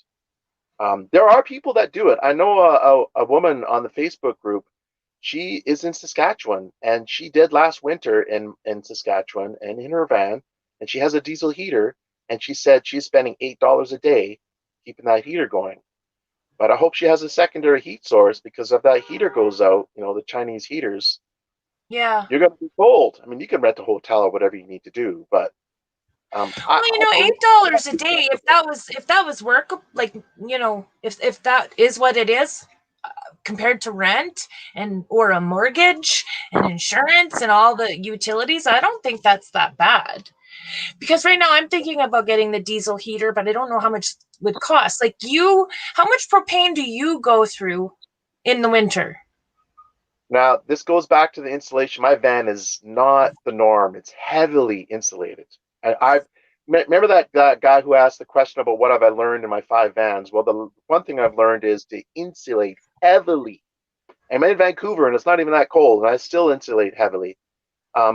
There are people that do it. I know a woman on the Facebook group. She is in Saskatchewan, and she did last winter in Saskatchewan and in her van, and she has a diesel heater, and she said she's spending $8 a day keeping that heater going. But I hope she has a secondary heat source because if that heater goes out, the Chinese heaters, Yeah. you're going to be cold. I mean, you can rent a hotel or whatever you need to do, but I, Well, I believe $8 a day, if that was work, like, if that is what it is, compared to rent and or a mortgage and insurance and all the utilities, I don't think that's that bad. Because right now I'm thinking about getting the diesel heater, but I don't know how much it would cost. Like how much propane do you go through in the winter? now this goes back to the insulation. My van is not the norm. It's heavily insulated. I remember that guy who asked the question about what have I learned in my 5 vans. Well, the one thing I've learned is to insulate heavily. I'm in Vancouver and it's not even that cold, and I still insulate heavily.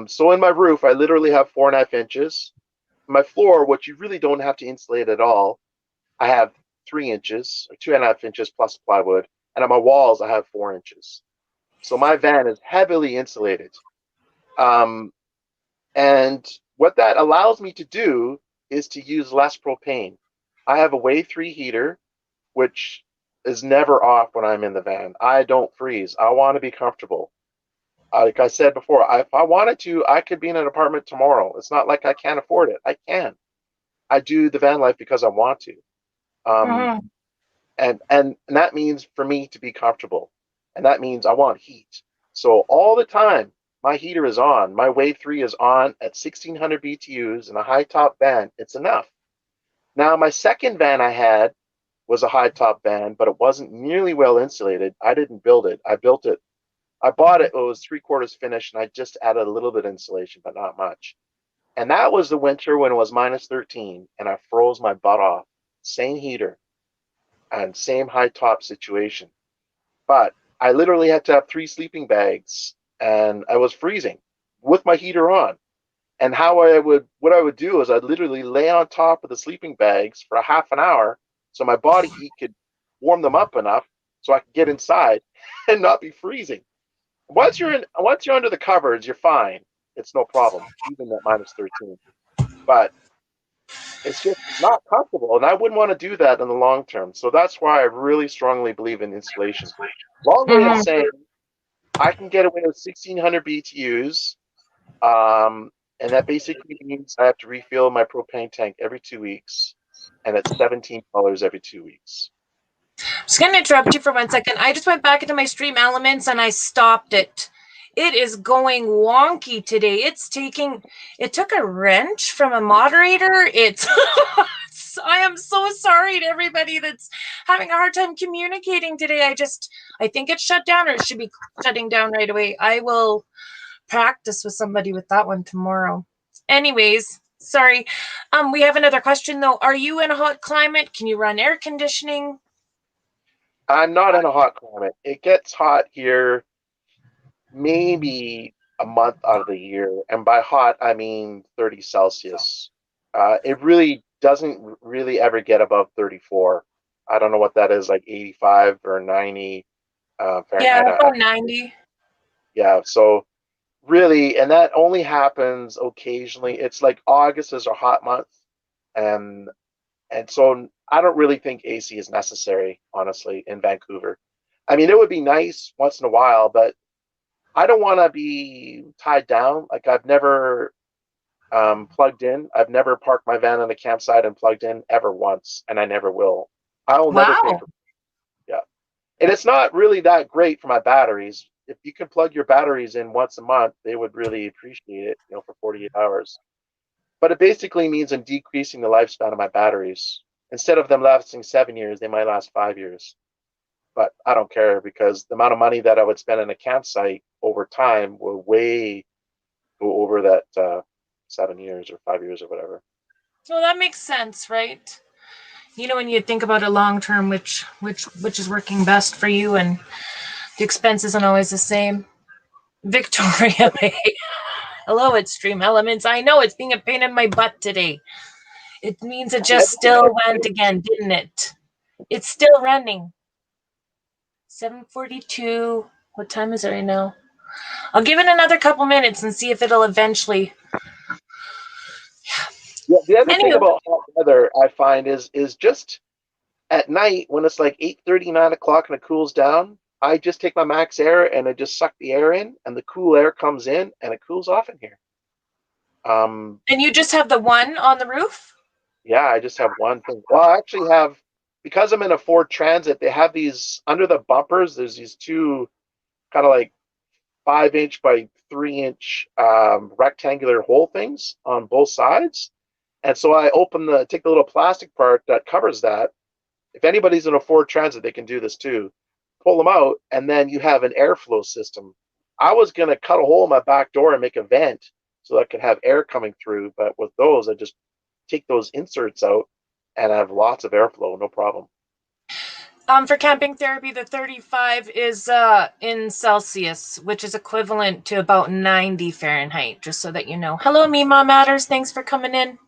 So in my roof, I literally have 4.5 inches. My floor, which you really don't have to insulate at all, I have 3 inches or 2.5 inches plus plywood, and on my walls, I have 4 inches. So my van is heavily insulated. Um, and what that allows me to do is to use less propane. I have a Wave 3 heater, which is never off when I'm in the van. I don't freeze. I want to be comfortable. Like I said before, if I wanted to, I could be in an apartment tomorrow. It's not like I can't afford it. I can. I do the van life because I want to. Um, Mm-hmm. and that means for me to be comfortable, and that means I want heat. So all the time, my heater is on. My Wave 3 is on at 1600 BTUs in a high top van. It's enough. Now, my second van I had was a high top van, but it wasn't nearly well insulated. I didn't build it. I built it. I bought it. It was 3/4 finished, and I just added a little bit of insulation, but not much. And that was the winter when it was minus 13, and I froze my butt off. Same heater and same high top situation. But I literally had to have 3 sleeping bags, and I was freezing with my heater on. And what I would do is I'd literally lay on top of the sleeping bags for a half an hour so my body heat could warm them up enough so I could get inside and not be freezing. Once you're under the covers, you're fine. It's no problem, even at minus 13. But it's just not comfortable, and I wouldn't want to do that in the long term. So that's why I really strongly believe in insulation. Long way of Mm-hmm. saying I can get away with 1600 BTUs, and that basically means I have to refill my propane tank every 2 weeks, and it's $17 every 2 weeks. Just going to interrupt you for 1 second. I just went back into my stream elements and I stopped it. It is going wonky today. It took a wrench from a moderator. I am so sorry to everybody that's having a hard time communicating today. I think it's shut down, or it should be shutting down right away. I will practice with somebody with that one tomorrow. Anyways, Sorry. We have another question though. Are you in a hot climate? Can you run air conditioning? I'm not in a hot climate. It gets hot here maybe a month out of the year, and by hot I mean 30 Celsius. It really doesn't really ever get above 34. I don't know what that is, like 85 or 90 Yeah, Fahrenheit. about 90. Yeah, so really, and that only happens occasionally. It's like August is a hot month, and so I don't really think AC is necessary, honestly, in Vancouver. I mean, it would be nice once in a while, but I don't want to be tied down. Like I've never plugged in. I've never parked my van on a campsite and plugged in ever once, and I never will. I will never pay Wow. for. Yeah, and it's not really that great for my batteries. If you can plug your batteries in once a month, they would really appreciate it, for 48 hours. But it basically means I'm decreasing the lifespan of my batteries. Instead of them lasting 7 years, they might last 5 years. But I don't care because the amount of money that I would spend in a campsite over time will way go over that 7 years or 5 years or whatever. Well, that makes sense, right? When you think about it long term, which is working best for you, and the expense isn't always the same. Victoria Bay. Hello, Extreme Elements. I know it's being a pain in my butt today. It means it just still went again, didn't it? It's still running. 7:42. What time is it right now? I'll give it another couple minutes and see if it'll eventually. Yeah, the other thing Anyway, about hot weather I find is just at night when it's like 8:30, 9 o'clock and it cools down, I just take my max air and I just suck the air in and the cool air comes in and it cools off in here. and you just have the one on the roof? Yeah, I just have one thing. Well, I actually have, because I'm in a Ford Transit, they have these under the bumpers, there's these two kind of like 5 inch by 3 inch rectangular hole things on both sides. And so I take the little plastic part that covers that. If anybody's in a Ford Transit, they can do this too. Pull them out, and then you have an airflow system. I was going to cut a hole in my back door and make a vent so I could have air coming through, but with those, I just take those inserts out and I have lots of airflow, no problem. For camping therapy, the 35 is in Celsius, which is equivalent to about 90 Fahrenheit, just so that you know. Hello, Mima Matters. Thanks for coming in.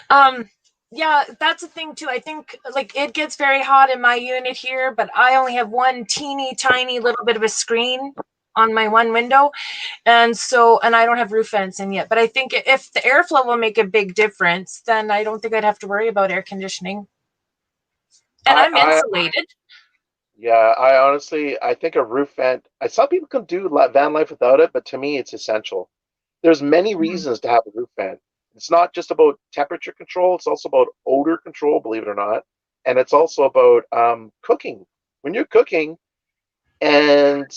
Um, yeah, that's a thing too. I think like it gets very hot in my unit here, but I only have one teeny tiny little bit of a screen on my one window. And I don't have roof fencing yet. But I think if the airflow will make a big difference, then I don't think I'd have to worry about air conditioning. And I, I'm I insulated. Yeah, I honestly, I think a roof vent, some people can do van life without it, but to me, it's essential. There's many Mhm. reasons to have a roof vent. It's not just about temperature control, it's also about odor control, believe it or not. And it's also about cooking. When you're cooking, and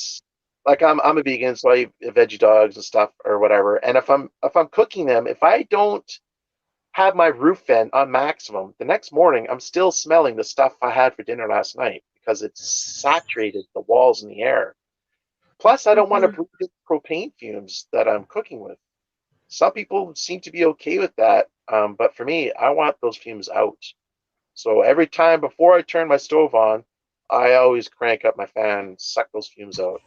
like I'm a vegan, so I eat veggie dogs and stuff or whatever. And if I'm cooking them, if I don't have my roof vent on maximum, the next morning I'm still smelling the stuff I had for dinner last night because it's saturated the walls and the air. Plus, I don't want to Mhm. breathe in propane fumes that I'm cooking with. Some people seem to be okay with that, but for me, I want those fumes out. So every time before I turn my stove on, I always crank up my fan and suck those fumes out.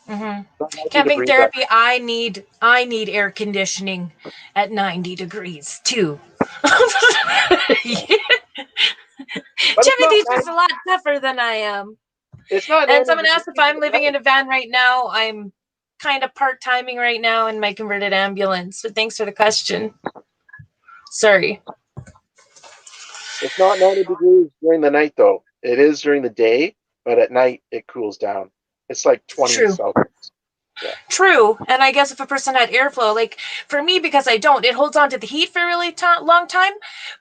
Mhm. It's not healthy to Camping breathe that. therapy, I need air conditioning at 90 degrees too. Yeah. But it's not Timothy's just a lot tougher than I am. it's not And 90 someone asked if degrees I'm at living in night. a van right now. I'm kind of part timing right now in my converted ambulance. But thanks for the question. Sorry. It's not 90 degrees during the night though. It is during the day, but at night it cools down. It's like 20 True. Celsius. Yeah. True. And I guess if a person had airflow, like for me, because I don't, it holds on to the heat for a really long time.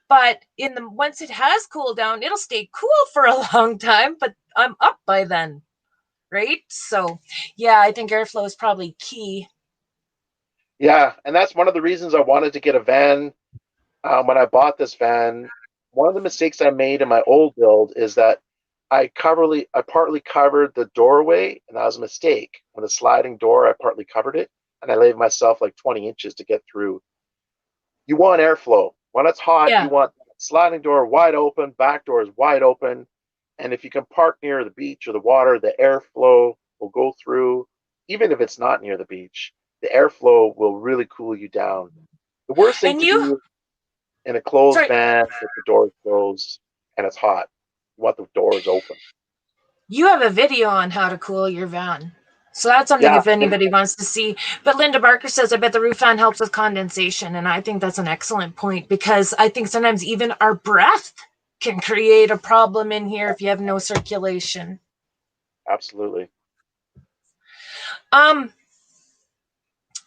But once it has cooled down, it'll stay cool for a long time. But I'm up by then, right? So, yeah, I think airflow is probably key. Yeah, and that's one of the reasons I wanted to get a van. When I bought this van, one of the mistakes I made in my old build is that I partly covered the doorway, and that was a mistake. When the sliding door, I partly covered it, and I laid myself like 20 inches to get through. you want airflow. When it's hot, you Yeah. want sliding door wide open, back door is wide open. And if you can park near the beach or the water, the airflow will go through. Even if it's not near the beach, the airflow will really cool you down. The worst thing And to you, do in a closed sorry, van with the doors closed and it's hot, you want the doors open. you have a video on how to cool your van. So that's something Yeah, if anybody wants to see. But Linda Barker says, I bet the roof fan helps with condensation. And I think that's an excellent point, because I think sometimes even our breath can create a problem in here if you have no circulation. absolutely. Um,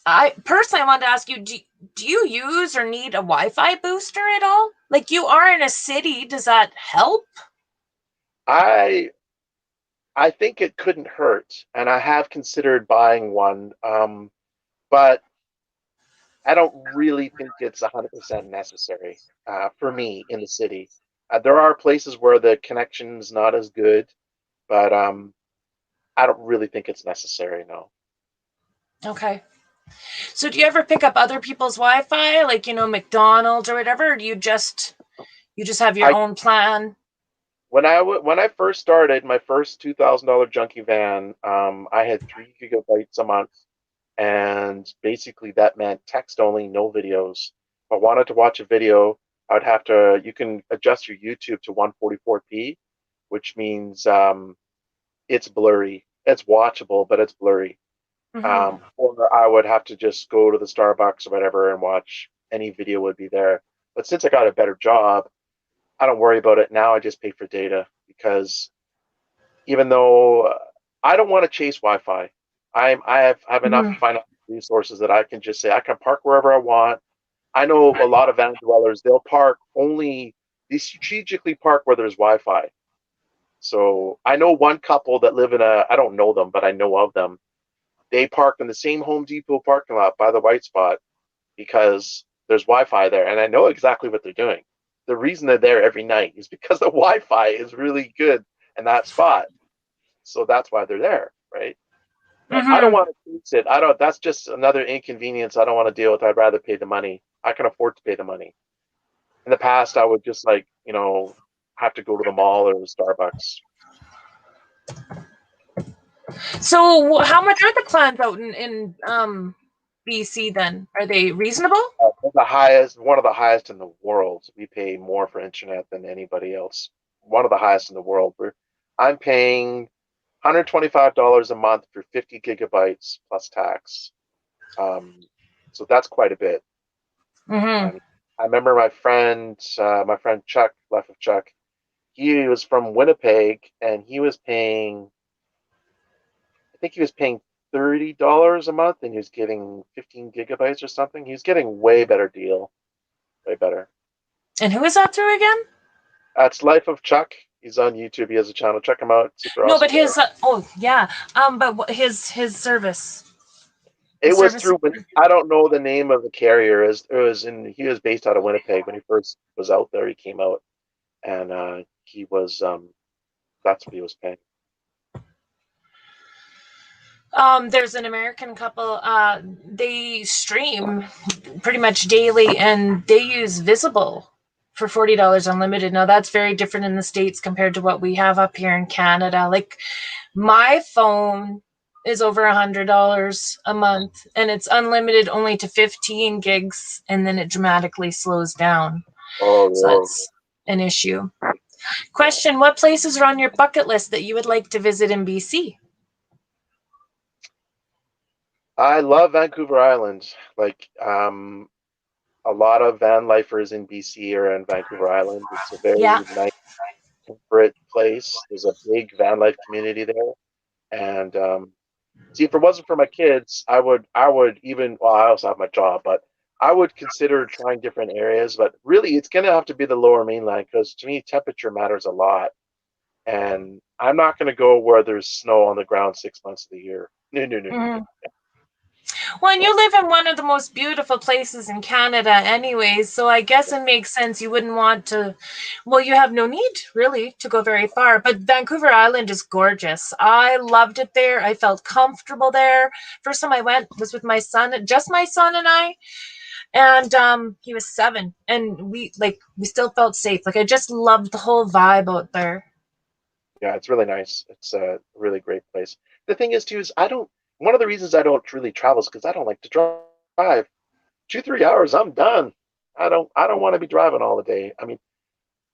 I personally wanted to ask you, do you use or need a Wi-Fi booster at all? Like, you are in a city, does that help? I I think it couldn't hurt, and I have considered buying one, but I don't really think it's 100% necessary for me in the city. There are places where the connection's not as good, but I don't really think it's necessary. No. Okay. So do you ever pick up other people's Wi-Fi, like, McDonald's or whatever, or do you just have your I own plan? when I first started my first $2,000 junkie van, I had 3 gigabytes a month, and basically that meant text only, no videos. If I wanted to watch a video, I'd have to. You can adjust your YouTube to 144p, which means it's blurry. It's watchable, but it's blurry. Mm-hmm. Or I would have to just go to the Starbucks or whatever and watch any video would be there. But since I got a better job, I don't worry about it now. I just pay for data because even though I don't want to chase Wi-Fi, I have enough Mm-hmm. financial resources that I can just say I can park wherever I want. I know a lot of van dwellers, they strategically park where there's Wi-Fi. So I know one couple that live in I don't know them, but I know of them. They park in the same Home Depot parking lot by the white spot because there's Wi-Fi there, and I know exactly what they're doing. The reason they're there every night is because the Wi-Fi is really good in that spot. So that's why they're there, right? But I don't Mm-hmm. want to fix it. I don't. That's just another inconvenience I don't want to deal with. I'd rather pay the money. I can afford to pay the money. In the past, I would just have to go to the mall or the Starbucks. So how much are the plans out in BC then? Are they reasonable? One of the highest in the world. We pay more for internet than anybody else. One of the highest in the world. I'm paying $125 a month for 50 gigabytes plus tax. So that's quite a bit. Mm-hmm. And I remember my friend Chuck, Life of Chuck, he was from Winnipeg and I think he was paying $30 a month and he was getting 15 gigabytes or something. He was getting way better deal, way better. And who is that through again? That's Life of Chuck. He's on YouTube. He has a channel. Check him out. Super No, awesome but guy. his oh yeah, but his service, the It was service. through. I don't know the name of the carrier. He was based out of Winnipeg when he first was out there. He came out and he was that's what he was paying. There's an American couple. They stream pretty much daily, and they use Visible for $40 unlimited. Now that's very different in the States compared to what we have up here in Canada. Like, my phone is over $100 a month, and it's unlimited only to 15 gigs, and then it dramatically slows down. Oh, So really? that's an issue. Question: what places are on your bucket list that you would like to visit in BC? I love Vancouver Island. A lot of van lifers in BC are in Vancouver Island. It's a Yeah. very nice, temperate place. There's a big van life community there, and see, if it wasn't for my kids, I would even, well, I also have my job, but I would consider trying different areas. But really, it's going to have to be the lower mainland because to me, temperature matters a lot. And I'm not going to go where there's snow on the ground 6 months of the year. No, no, no, no, no. Mhm. Well, and you live in one of the most beautiful places in Canada, anyways, so I guess it makes sense you wouldn't want to. Well, you have no need, really, to go very far. But Vancouver Island is gorgeous. I loved it there. I felt comfortable there. First time I went was with my son, just my son and I. And he was 7, and we still felt safe. Like, I just loved the whole vibe out there. Yeah, it's really nice. It's a really great place. The thing is, too, is I don't. One of the reasons I don't really travel is because I don't like to drive. 2, 3 hours, I'm done. I don't want to be driving all the day. I mean,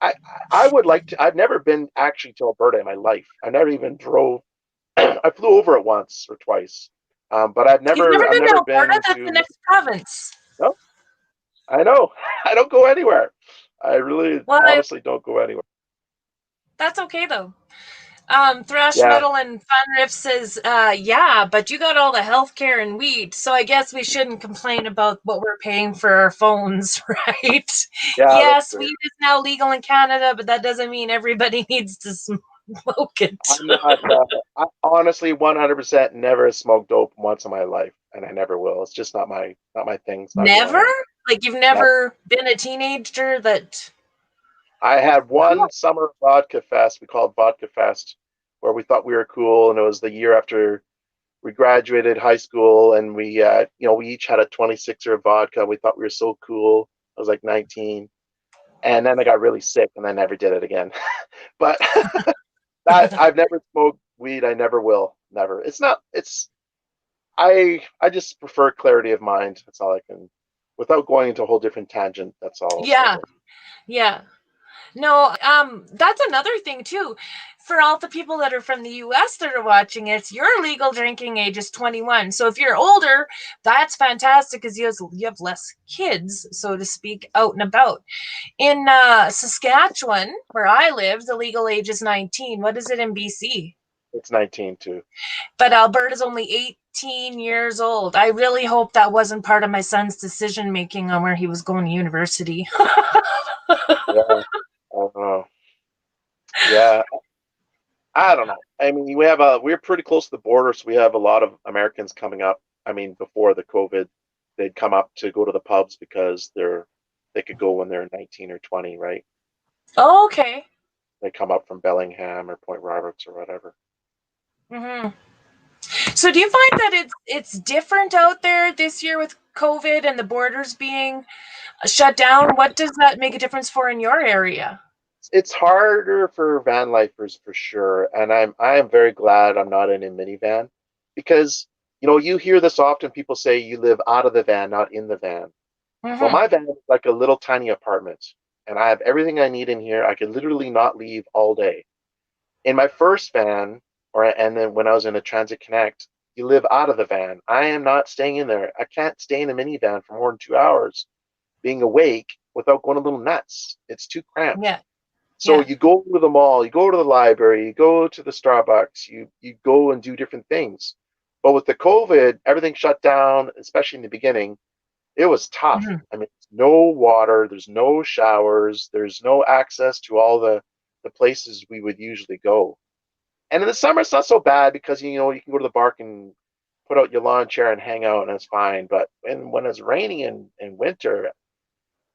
I I would like to. I've never been actually to Alberta in my life. I never even drove. I flew over it once or twice, but You've never I've been to never Alberta? been That's the to. next province. No, I know. I don't go anywhere. I really, Well, honestly, don't go anywhere. that's okay though. Thrash Yeah, metal and fun riff says, yeah, but you got all the healthcare and weed, so I guess we shouldn't complain about what we're paying for our phones, right? yeah, that's Yes, true. weed is now legal in Canada, but that doesn't mean everybody needs to smoke it. I'm not. I honestly 100% never smoked dope once in my life, and I never will. It's just not my thing. It's not who I Never? am. Like, you've No, never been a teenager that. I had one Cool. summer vodka fest. We called Vodka Fest, where we thought we were cool, and it was the year after we graduated high school, and we each had a 26er of vodka. We thought we were so cool. I was like 19, and then I got really sick, and I never did it again. But I've never smoked weed. I never will. Never. It's not. It's I just prefer clarity of mind. That's all I can, without going into a whole different tangent. That's all I'll say Yeah, about it. yeah. No, that's another thing too. For all the people that are from the US that are watching it, your legal drinking age is 21. So if you're older, that's fantastic because you have less kids, so to speak, out and about. In Saskatchewan, where I live, the legal age is 19. What is it in BC? It's 19 too. But Alberta's only 18 years old. I really hope that wasn't part of my son's decision making on where he was going to university. Yeah, I don't know. Yeah, I don't know. I mean, we're pretty close to the border, so we have a lot of Americans coming up. I mean, before the COVID, they'd come up to go to the pubs because they could go when they're 19 or 20, right? Oh, okay. They come up from Bellingham or Point Roberts or whatever. Mm-hmm. So do you find that it's different out there this year with COVID and the borders being shut down? What does that make a difference for in your area? It's harder for van lifers for sure, and I am very glad I'm not in a minivan because you hear this often. People say you live out of the van, not in the van. Well, Mm-hmm. my van is like a little tiny apartment, and I have everything I need in here. I could literally not leave all day. In my first van, and then when I was in a Transit Connect, you live out of the van. I am not staying in there. I can't stay in a minivan for more than 2 hours being awake without going a little nuts. It's too cramped. Yeah, So yeah. you go to the mall, you go to the library, you go to the Starbucks, you go and do different things. But with the COVID, everything shut down, especially in the beginning. It was tough. Mm-hmm. I mean, no water, there's no showers, there's no access to all the places we would usually go. And in the summer, it's not so bad because you can go to the park and put out your lawn chair and hang out, and it's fine. But when it's raining in winter,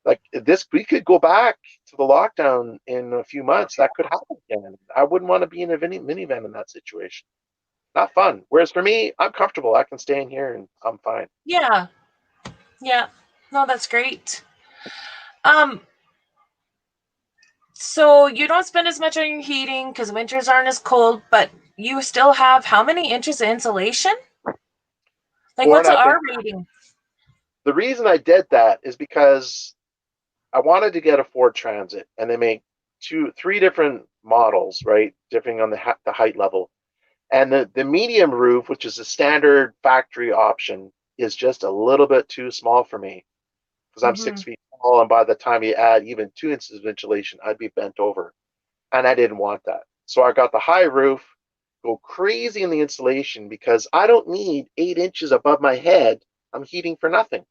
like this, we could go back to the lockdown in a few months. That could happen again. I wouldn't want to be in a minivan in that situation. Not fun. Whereas for me, I'm comfortable. I can stay in here and I'm fine. Yeah, yeah. No, that's great. Um, so you don't spend as much on your heating because winters aren't as cold, but you still have how many inches of insulation? Like, Four and what's a the half R inches. rating? The reason I did that is because I wanted to get a Ford Transit, and they make three different models, right? Differing on the height level. And the medium roof, which is a standard factory option, is just a little bit too small for me because I'm Mm-hmm. 6 feet tall, and by the time you add even 2 inches of insulation, I'd be bent over, and I didn't want that. So I got the high roof, go crazy in the insulation because I don't need 8 inches above my head. I'm heating for nothing.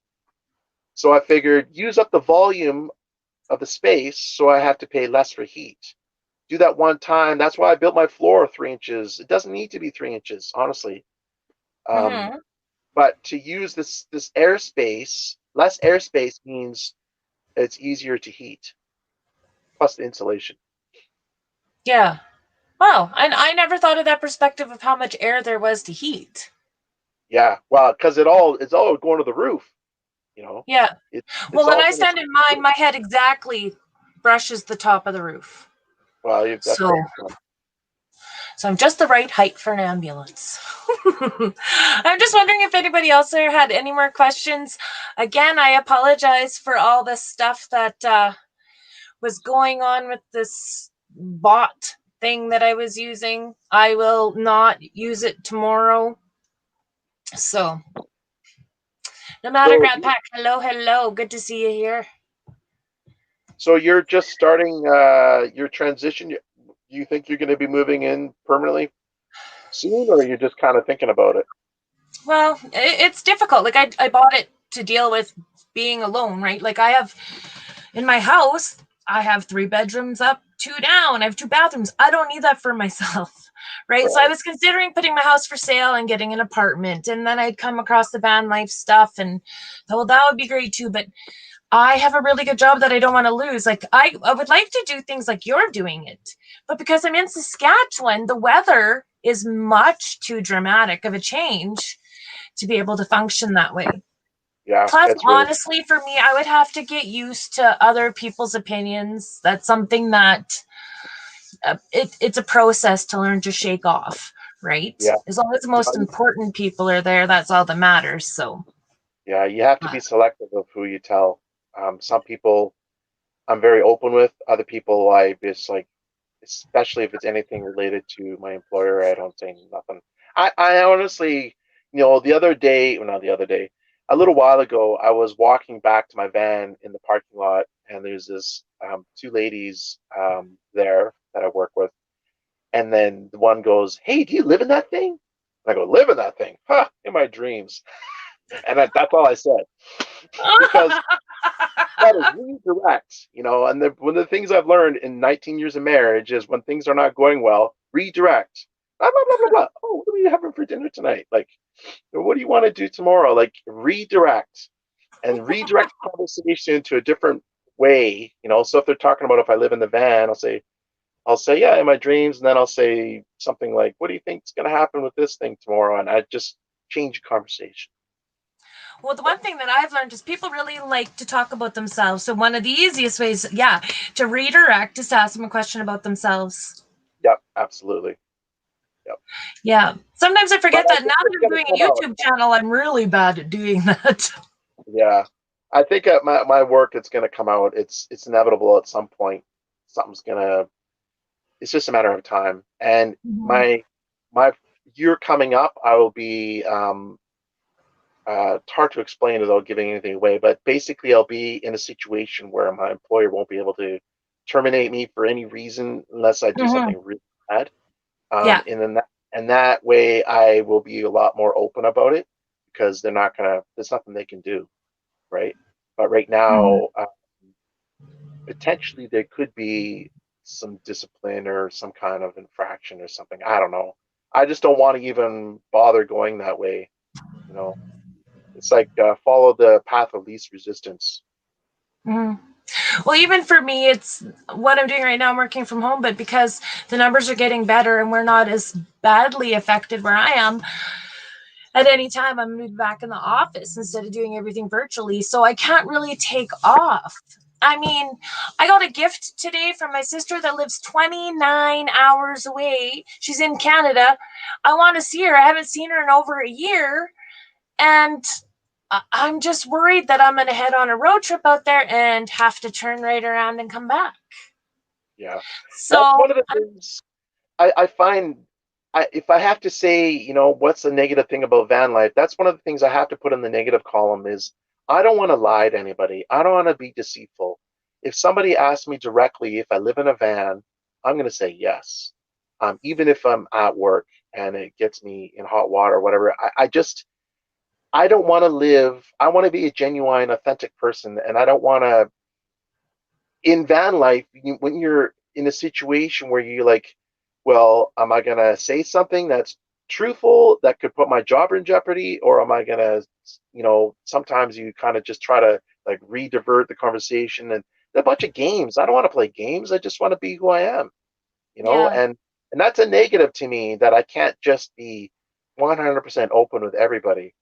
So I figured use up the volume of the space so I have to pay less for heat. Do that one time. That's why I built my floor 3 inches. It doesn't need to be 3 inches, honestly. Um, Mm-hmm. but to use this airspace, less airspace means it's easier to heat, plus the insulation. Yeah. Wow. And I never thought of that perspective of how much air there was to heat. Yeah, well, because it's all going to the roof. you know. Yeah. Well, It's when all I going to stand in mine, my head exactly brushes the top of the roof. well, that's So, great. so I'm just the right height for an ambulance. I'm just wondering if anybody else there had any more questions. Again, I apologize for all the stuff that was going on with this bot thing that I was using. I will not use it tomorrow. So, no matter, So, Grandpa. Hello, hello. Good to see you here. so you're just starting your transition. You think you're going to be moving in permanently soon, or you're just kind of thinking about it? Well, it's difficult. Like I bought it to deal with being alone, right? Like I have in my house, I have 3 bedrooms up, 2 down. I have 2 bathrooms. I don't need that for myself, right? So I Right. was considering putting my house for sale and getting an apartment, and then I'd come across the van life stuff, and well, that would be great too. But I have a really good job that I don't want to lose. Like I would like to do things like you're doing it, but because I'm in Saskatchewan, the weather is much too dramatic of a change to be able to function that way. Yeah, Plus, it's really honestly, for me, I would have to get used to other people's opinions. That's something that it's a process to learn to shake off, right? yeah. As long as the most No, important people are there, that's all that matters. So, yeah, you have to uh, be selective of who you tell. Some people I'm very open with. Other people I just like, especially if it's anything related to my employer, I don't say nothing. I honestly, the other day, well, not the other day, a little while ago, I was walking back to my van in the parking lot, and there's this two ladies there that I work with, and then the one goes, "Hey, do you live in that thing?" And I go, "Live in that thing? Huh, in my dreams." And that's all I said because that is really direct, and one of the things I've learned in 19 years of marriage is when things are not going well, redirect. Blah, blah, blah, blah, blah. Oh, what are we having for dinner tonight? Like, what do you want to do tomorrow? Like, redirect and redirect the conversation to a different way. So if they're talking about if I live in the van, I'll say, yeah, in my dreams, and then I'll say something like, what do you think is going to happen with this thing tomorrow? And I just change the conversation. well, the one thing that I've learned is people really like to talk about themselves. So, one of the easiest ways, yeah, to redirect is to ask them a question about themselves. Yep, absolutely. Yep. Yeah. Sometimes I But forget I that now think that it's I'm going to doing a come out. YouTube channel, I'm really bad at doing that. Yeah, I think at my work, it's going to come out. It's inevitable at some point. Something's gonna. It's just a matter of time. And Mhm. my year coming up, I will be. It's hard to explain without giving anything away, but basically, I'll be in a situation where my employer won't be able to terminate me for any reason unless I do Mhm. something really bad. Yeah. And that way, I will be a lot more open about it because they're not gonna. There's nothing they can do, right? But right Mhm. now, potentially there could be some discipline or some kind of infraction or something. I don't know. I just don't want to even bother going that way. You know, it's like follow the path of least resistance. Mhm. Well, even for me, it's what I'm doing right now. I'm working from home, but because the numbers are getting better and we're not as badly affected where I am, at any time I'm moving back in the office instead of doing everything virtually. So I can't really take off. I mean, I got a gift today from my sister that lives 29 hours away. She's in Canada. I want to see her. I haven't seen her in over a year. And I'm just worried that I'm going to head on a road trip out there and have to turn right around and come back. Yeah, that's So, one of the things I find. If I have to say, what's the negative thing about van life? That's one of the things I have to put in the negative column is I don't want to lie to anybody. I don't want to be deceitful. If somebody asks me directly if I live in a van, I'm going to say yes. Even if I'm at work and it gets me in hot water or whatever, I don't want to live. I want to be a genuine, authentic person, and I don't want to. In van life, when you're in a situation where you're like, well, am I gonna say something that's truthful that could put my job in jeopardy, or am I gonna, sometimes you kind of just try to like re-divert the conversation and a bunch of games. I don't want to play games. I just want to be who I am, yeah. and that's a negative to me that I can't just be 100% open with everybody.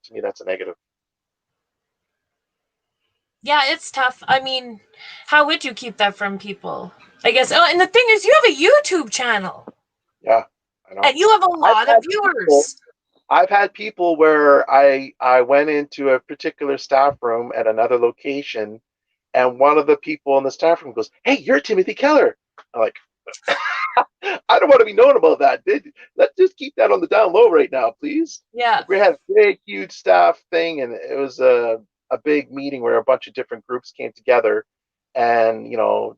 To me, that's a negative. Yeah, it's tough. I mean, how would you keep that from people? I guess. Oh, and the thing is, you have a YouTube channel Yeah, I know. and you have a I've lot of had people viewers. I've had people where I went into a particular staff room at another location, and one of the people in the staff room goes, "Hey, you're Timothy Keller." I'm like, I don't want to be known about that. Let's just keep that on the down low right now, please. Yeah. Like, we had a big, huge staff thing, and it was a big meeting where a bunch of different groups came together, and uh,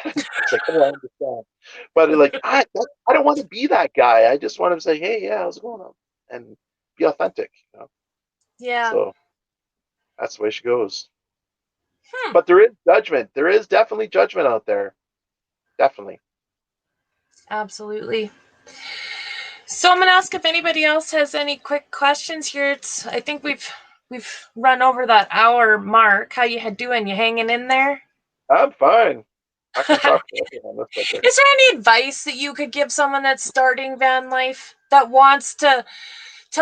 it's like, oh, I understand, but like, I don't want to be that guy. I just want to say, hey, yeah, how's it going on, and be authentic. Yeah. So that's the way she goes. Hmm. But there is judgment. There is definitely judgment out there. Definitely. Absolutely. So I'm gonna ask if anybody else has any quick questions here. I think we've run over that hour mark. How you doing? You hanging in there? I'm fine. I can Is talk forever on this subject. there any advice that you could give someone that's starting van life that wants to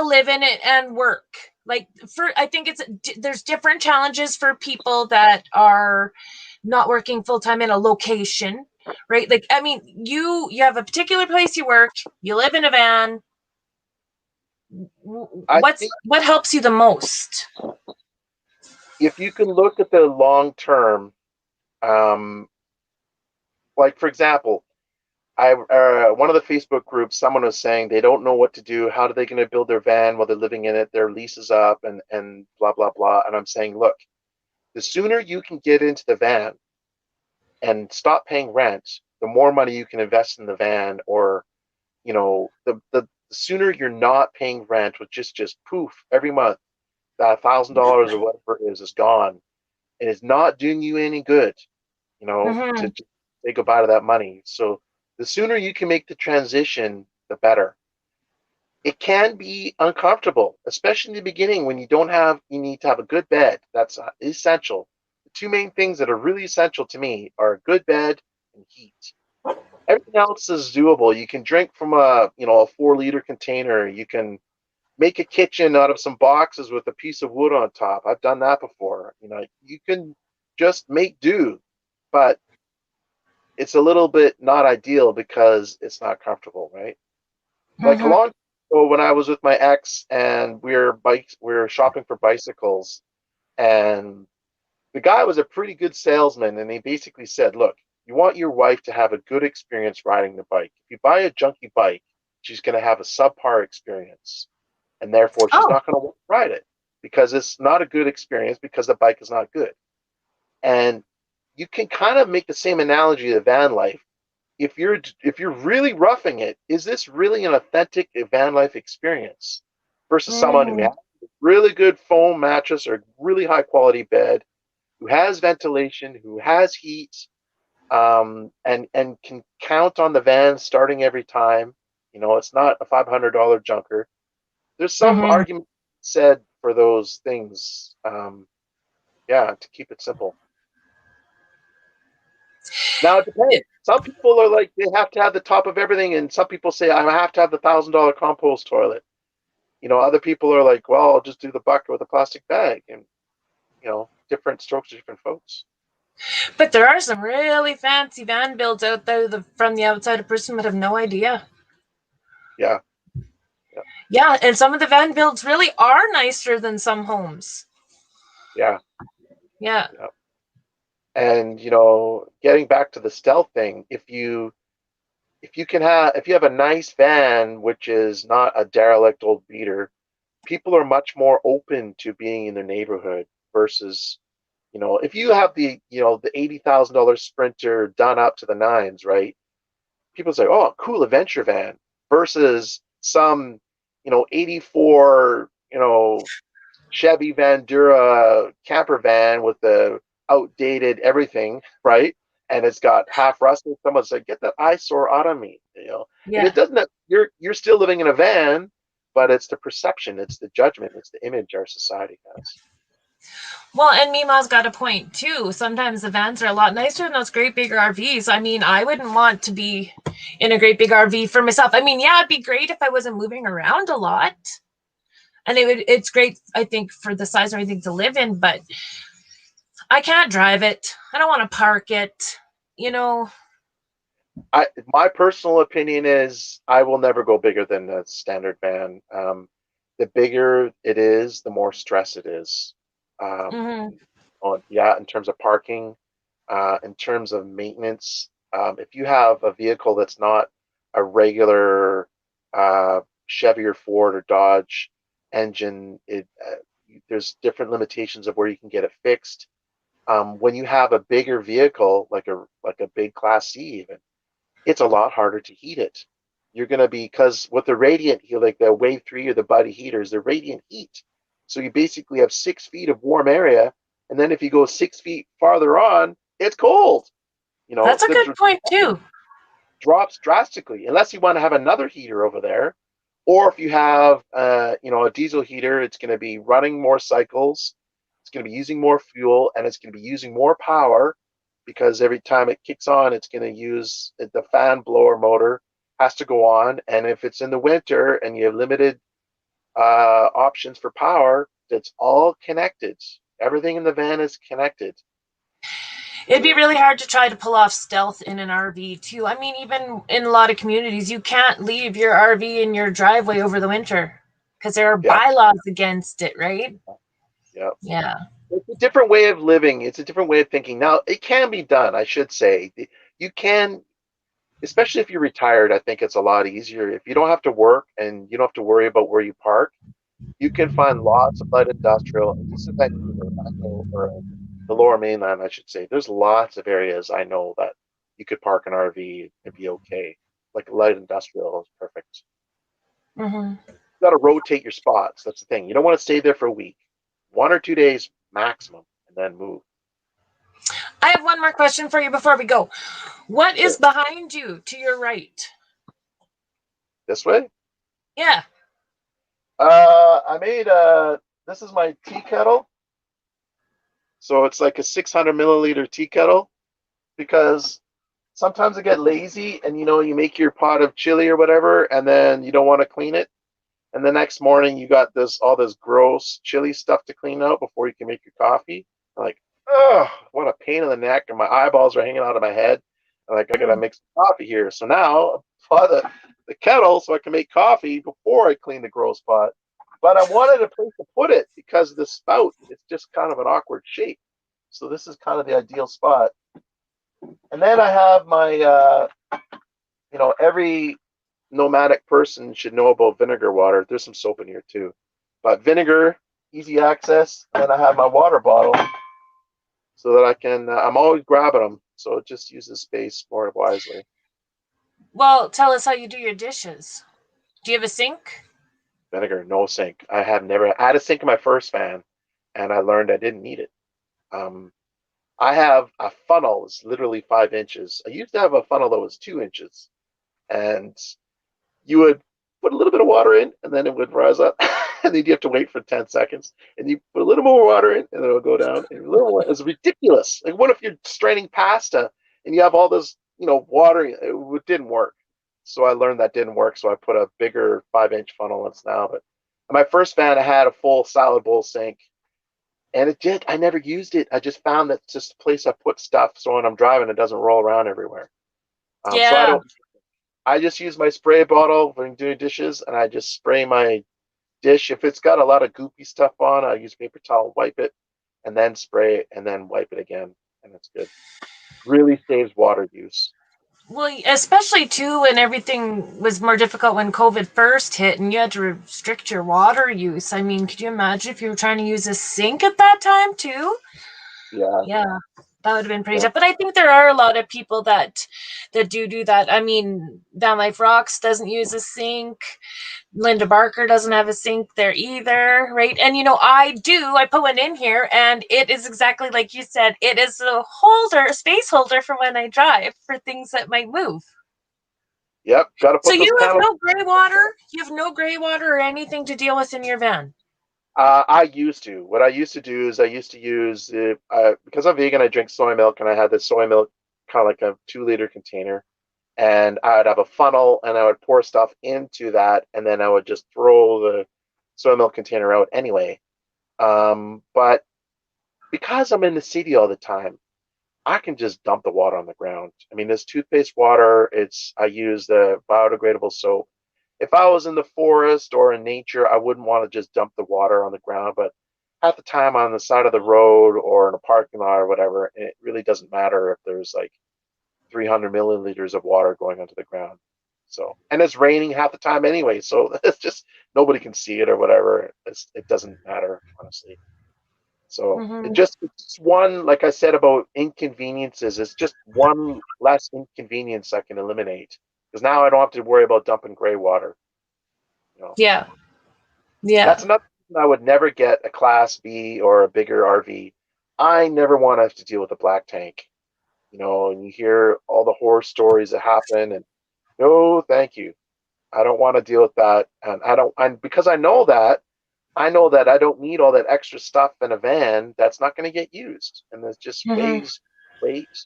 live in it and work? Like, I think there's different challenges for people that are not working full time in a location, right? Like, I mean, you have a particular place you work, you live in a van. I think What helps you the most? if you can look at the long term, um, like for example, I one of the Facebook groups, someone was saying they don't know what to do. How are they going to build their van while they're living in it? Their lease is up, and blah blah blah. And I'm saying, look, the sooner you can get into the van and stop paying rent, the more money you can invest in the van, or the sooner you're not paying rent, with just poof every month, that $1,000 or whatever it is gone, and it's not doing you any good, to Mm-hmm. just say goodbye to that money. So the sooner you can make the transition, the better. It can be uncomfortable, especially in the beginning when you need to have a good bed. That's essential. The two main things that are really essential to me are a good bed and heat. Everything else is doable. You can drink from a 4-liter container. You can make a kitchen out of some boxes with a piece of wood on top. I've done that before. You can just make do, but it's a little bit not ideal because it's not comfortable, right? Like a Mm-hmm. long time ago when I was with my ex and we were shopping for bicycles, and the guy was a pretty good salesman, and he basically said, look, you want your wife to have a good experience riding the bike. If you buy a junky bike, she's going to have a subpar experience, and therefore she's Oh. not going to ride it because it's not a good experience because the bike is not good. And you can kind of make the same analogy to van life. If you're really roughing it, is this really an authentic van life experience versus someone who has Mm. a really good foam mattress or really high quality bed, who has ventilation, who has heat, and can count on the van starting every time. It's not a $500 junker. There's some Mm-hmm. argument said for those things. Yeah, to keep it simple. Now it depends. Some people are like they have to have the top of everything, and some people say I have to have the $1,000 compost toilet. Other people are like, well, I'll just do the bucket with a plastic bag, and different strokes for different folks. But there are some really fancy van builds out there that from the outside a person would have no idea. Yeah, yeah, Yeah, and some of the van builds really are nicer than some homes. yeah, Yeah. yeah. And getting back to the stealth thing, if you have a nice van, which is not a derelict old beater, people are much more open to being in their neighborhood versus, if you have the $80,000 Sprinter done up to the nines, right? People say, "Oh, cool adventure van," versus some, 84, Chevy Vandura camper van with the outdated everything, right? And it's got half rusted. Someone said, "Get that eyesore out of me," And Yeah. it doesn't. You're still living in a van, but it's the perception, it's the judgment, it's the image our society has. Well, and Mima's got a point too. Sometimes the vans are a lot nicer than those great big RVs. I mean, I wouldn't want to be in a great big RV for myself. I mean, yeah, it'd be great if I wasn't moving around a lot. And it's great, I think, for the size and everything to live in, but I can't drive it. I don't want to park it, you know. My personal opinion is I will never go bigger than a standard van. The bigger it is, the more stress it is. Um, Mm-hmm. yeah, in terms of parking, in terms of maintenance. If you have a vehicle that's not a regular Chevy or Ford or Dodge engine, there's different limitations of where you can get it fixed. When you have a bigger vehicle, like a big Class C even, it's a lot harder to heat it. You're going to be, because with the radiant heat, like the Wave 3 or the Buddy heaters, they're radiant heat. So you basically have 6 feet of warm area. And then if you go 6 feet farther on, it's cold. That's a The good point too. drops drastically, unless you want to have another heater over there. Or if you have, a diesel heater, it's going to be running more cycles. It's going to be using more fuel, and it's going to be using more power because every time it kicks on, it's going to use the fan blower motor has to go on. And if it's in the winter and you have limited options for power, it's all connected. Everything in the van is connected. It'd be really hard to try to pull off stealth in an RV too. I mean, even in a lot of communities, you can't leave your RV in your driveway over the winter because there are Yeah, bylaws against it, right? yeah. Yeah. It's a different way of living. It's a different way of thinking. Now, it can be done, I should say. You can, especially if you're retired, I think it's a lot easier. If you don't have to work and you don't have to worry about where you park, you can find lots of light industrial, at least in Vancouver, I know, or the lower mainland, I should say. There's lots of areas I know that you could park an RV and be okay. Like light industrial is perfect. Mm-hmm. You got to rotate your spots. That's the thing. You don't want to stay there for a week, 1 or 2 days maximum, and then move. I have one more question for you before we go. What is Sure. behind you to your right? This way. Yeah. I made this is my tea kettle. So it's like a 600 milliliter tea kettle because sometimes I get lazy and you make your pot of chili or whatever and then you don't want to clean it. And the next morning you got all this gross chili stuff to clean out before you can make your coffee. I'm like, oh, what a pain in the neck. And my eyeballs are hanging out of my head. I'm like, I gotta Mm. make some coffee here. So now I apply the kettle so I can make coffee before I clean the gross pot. But I wanted a place to put it because the spout is just kind of an awkward shape. So this is kind of the ideal spot. And then I have my, every nomadic person should know about vinegar water. There's some soap in here too. But vinegar, easy access. And then I have my water bottle so that I can, I'm always grabbing them. So it just uses space more wisely. Well, tell us how you do your dishes. Do you have a sink? Vinegar, no sink. I had a sink in my first van and I learned I didn't need it. Um, I have a funnel that's literally 5 inches. I used to have a funnel that was 2 inches. And you would put a little bit of water in and then it would rise up and then you have to wait for 10 seconds and you put a little more water in and then it'll go down and a little more. It's ridiculous. Like what if you're straining pasta and you have all this water? It didn't work. So I learned that didn't work, so I put a bigger 5 inch funnel in now. But in my first van I had a full salad bowl sink and I never used it. I just found that it's just a place I put stuff so when I'm driving it doesn't roll around everywhere. So Yeah. I just use my spray bottle when I'm doing dishes, and I just spray my dish. If it's got a lot of goopy stuff on, I use paper towel, wipe it, and then spray it, and then wipe it again, and it's good. Really saves water use. Well, especially too when everything was more difficult when COVID first hit and you had to restrict your water use. I mean, could you imagine if you were trying to use a sink at that time too? Yeah, Yeah, that would have been pretty yeah, tough. But I think there are a lot of people that do that. I mean, Van Life Rocks doesn't use a sink. Linda Barker doesn't have a sink there either, right? And I do. I put one in here, and it is exactly like you said. It is a space holder for when I drive for things that might move. yep. Got to So put those you have panels. no gray water. You have no gray water or anything to deal with in your van. I used to. What I used to do is I used to use because I'm vegan. I drink soy milk, and I had this soy milk kind of like a 2 liter container, and I would have a funnel, and I would pour stuff into that, and then I would just throw the soy milk container out anyway. But because I'm in the city all the time, I can just dump the water on the ground. I mean, this toothpaste water, I use the biodegradable soap. If I was in the forest or in nature, I wouldn't want to just dump the water on the ground, but half the time on the side of the road or in a parking lot or whatever, it really doesn't matter if there's like 300 milliliters of water going onto the ground. So, and it's raining half the time anyway, so it's just nobody can see it or whatever. It doesn't matter, honestly. So it's one, like I said about inconveniences, it's just one less inconvenience I can eliminate. Because now I don't have to worry about dumping gray water. You know, Yeah. Yeah. that's another reason I would never get a Class B or a bigger RV. I never want to have to deal with a black tank. And you hear all the horror stories that happen, and no, thank you. I don't want to deal with that, and I don't. And because I know that I don't need all that extra stuff in a van that's not going to get used, and it just weighs weight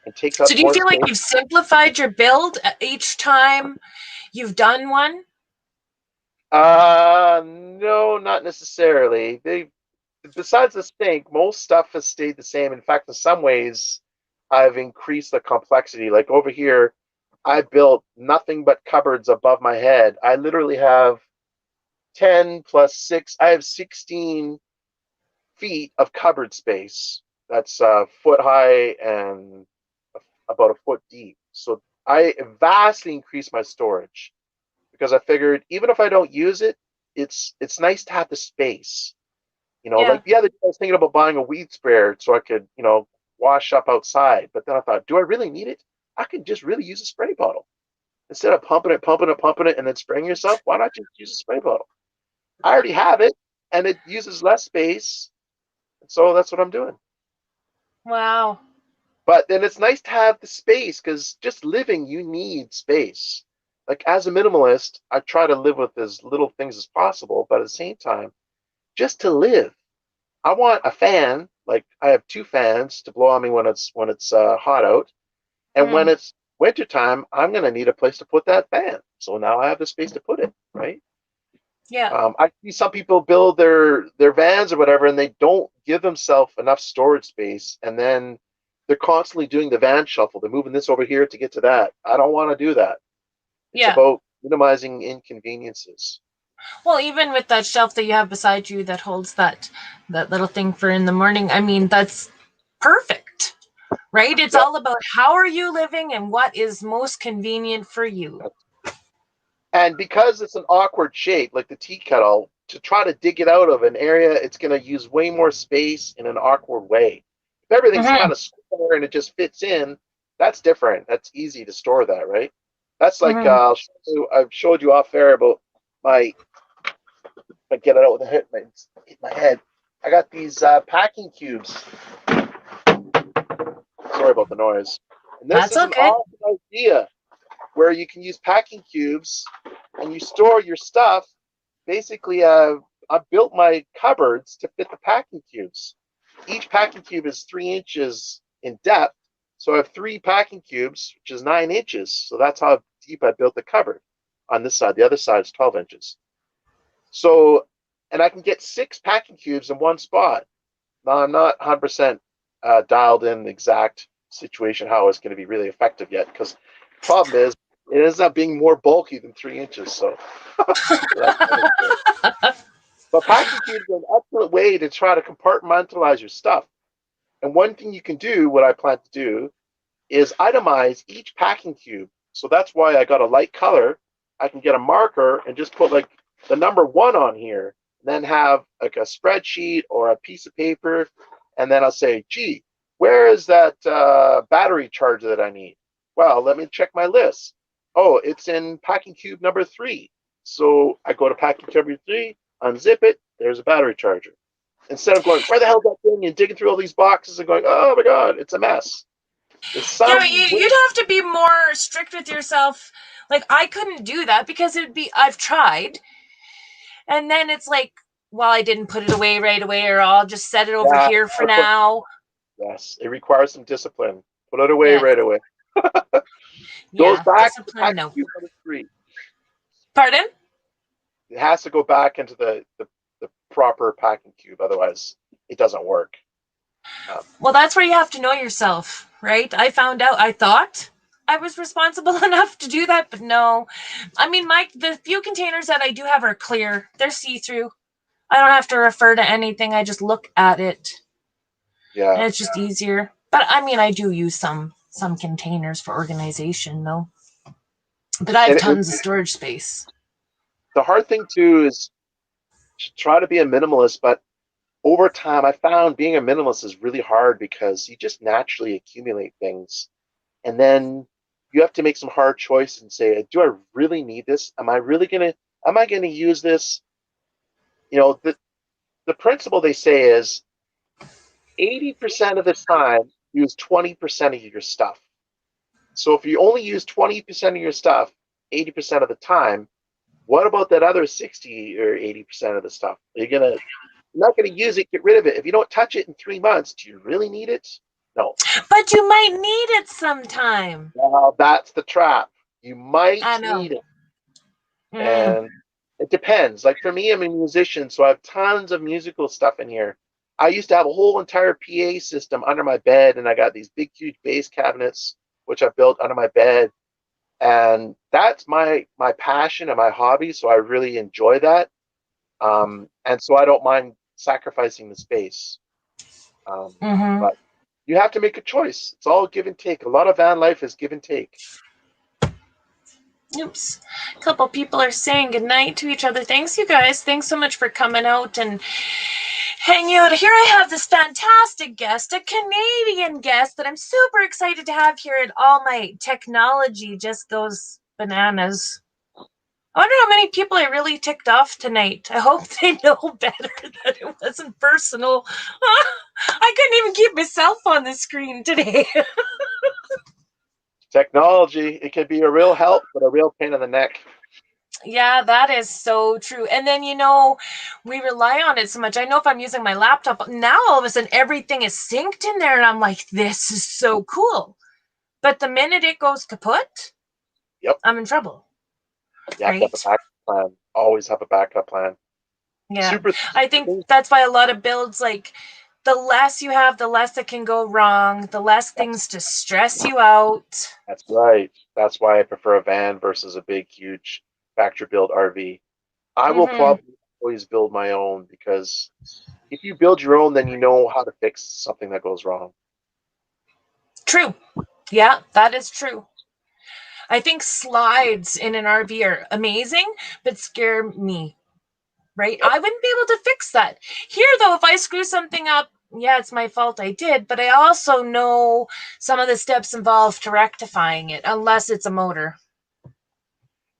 and takes So up do you more feel like space. you've simplified your build each time you've done one? No, not necessarily. Besides the sink, most stuff has stayed the same. In fact, in some ways, I've increased the complexity. Like over here, I built nothing but cupboards above my head. I literally have 10 plus 6. I have 16 feet of cupboard space. That's a foot high and about a foot deep. So I vastly increased my storage because I figured even if I don't use it, it's nice to have the space. Yeah. Like the other day I was thinking about buying a weed sprayer so I could, wash up outside. But then I thought, do I really need it? I could just really use a spray bottle. Instead of pumping it, and then spraying yourself, why not just use a spray bottle? I already have it, and it uses less space. So that's what I'm doing. Wow. But then it's nice to have the space because just living, you need space. Like as a minimalist, I try to live with as little things as possible, but at the same time, just to live, I want a fan. Like I have two fans to blow on me when it's hot out, and when it's wintertime, I'm gonna need a place to put that fan. So now I have the space to put it, right? Yeah. I see some people build their vans or whatever, and they don't give themselves enough storage space, and then they're constantly doing the van shuffle. They're moving this over here to get to that. I don't want to do that. It's Yeah. about minimizing inconveniences. Well, even with that shelf that you have beside you that holds that little thing for in the morning, I mean, that's perfect. Right? It's Yeah. all about how are you living and what is most convenient for you. And because it's an awkward shape, like the tea kettle, to try to dig it out of an area, it's going to use way more space in an awkward way. If everything's kind of square and it just fits in, that's different. That's easy to store that, right? That's like I've showed you off air about my. I get it out with a hit my head. I got these packing cubes. Sorry about the noise. And this That's is an okay. awesome idea where you can use packing cubes and you store your stuff. Basically, I built my cupboards to fit the packing cubes. Each packing cube is 3 inches in depth. So I have three packing cubes, which is 9 inches. So that's how deep I built the cupboard on this side. The other side is 12 inches. So, and I can get 6 packing cubes in one spot. Now, I'm not 100% dialed in the exact situation how it's going to be really effective yet because the problem is it ends up being more bulky than 3 inches. So, that's but packing cubes are an excellent way to try to compartmentalize your stuff. And one thing you can do, what I plan to do, is itemize each packing cube. So that's why I got a light color. I can get a marker and just put like the number 1 on here, and then have like a spreadsheet or a piece of paper, and then I'll say, gee, where is that battery charger that I need? Well, let me check my list. Oh, it's in packing cube number 3. So I go to packing cube number 3, unzip it, there's a battery charger. Instead of going, where the hell is that thing, and digging through all these boxes and going, oh my God, it's a mess. There's Yeah, but some way. you'd have to be more strict with yourself. Like, I couldn't do that because I've tried. And then it's like, well, I didn't put it away right away, or I'll just set it over Yeah, here for now. yes, it requires some discipline. Put it away Yeah. right away. Goes Yeah. back to Discipline, packing no. cube number 3. Pardon? It has to go back into the proper packing cube, otherwise it doesn't work. Well, that's where you have to know yourself, right? I found out, I thought I was responsible enough to do that, but no. I mean, the few containers that I do have are clear. They're see-through. I don't have to refer to anything. I just look at it, Yeah, and it's just easier. But I mean, I do use some containers for organization, though. But I have and tons of storage space. the hard thing too is to try to be a minimalist, but over time, I found being a minimalist is really hard because you just naturally accumulate things, and then you have to make some hard choices and say, do I really need this? Am I gonna use this? You know, the principle they say is 80% of the time use 20% of your stuff. So if you only use 20% of your stuff 80% of the time, what about that other 60 or 80% of the stuff? You're not gonna use it, get rid of it. If you don't touch it in 3 months, do you really need it? No. But you might need it sometime. Well, that's the trap. You I might know. need it. Mm. And it depends. Like for me, I'm a musician, so I have tons of musical stuff in here. I used to have a whole entire PA system under my bed, and I got these big, huge bass cabinets, which I built under my bed. And that's my passion and my hobby, so I really enjoy that. And so I don't mind sacrificing the space. Mm-hmm. But you have to make a choice. It's all give and take. A lot of van life is give and take. Oops. A couple people are saying goodnight to each other. Thanks, you guys. Thanks so much for coming out and hanging out. Here I have this fantastic guest, a Canadian guest that I'm super excited to have here, and all my technology just goes bananas. I wonder how many people I really ticked off tonight. I hope they know better that it wasn't personal. I couldn't even keep myself on the screen today. Technology, it can be a real help, but a real pain in the neck. Yeah, that is so true. And then, we rely on it so much. I know if I'm using my laptop, now all of a sudden everything is synced in there, and I'm like, this is so cool. But the minute it goes kaput, Yep. I'm in trouble. You have to have a Right? backup plan. Always have a backup plan. Yeah. Super. I think that's why a lot of builds, like, the less you have, the less it can go wrong, the less That's things to stress you out. that's right. That's why I prefer a van versus a big, huge factory built RV. I will Mm-hmm. probably always build my own because if you build your own, then you know how to fix something that goes wrong. True. Yeah, that is true. I think slides in an RV are amazing, but scare me, right? Yep. I wouldn't be able to fix that. Here, though, if I screw something up, yeah, it's my fault I did, but I also know some of the steps involved to rectifying it, unless it's a motor.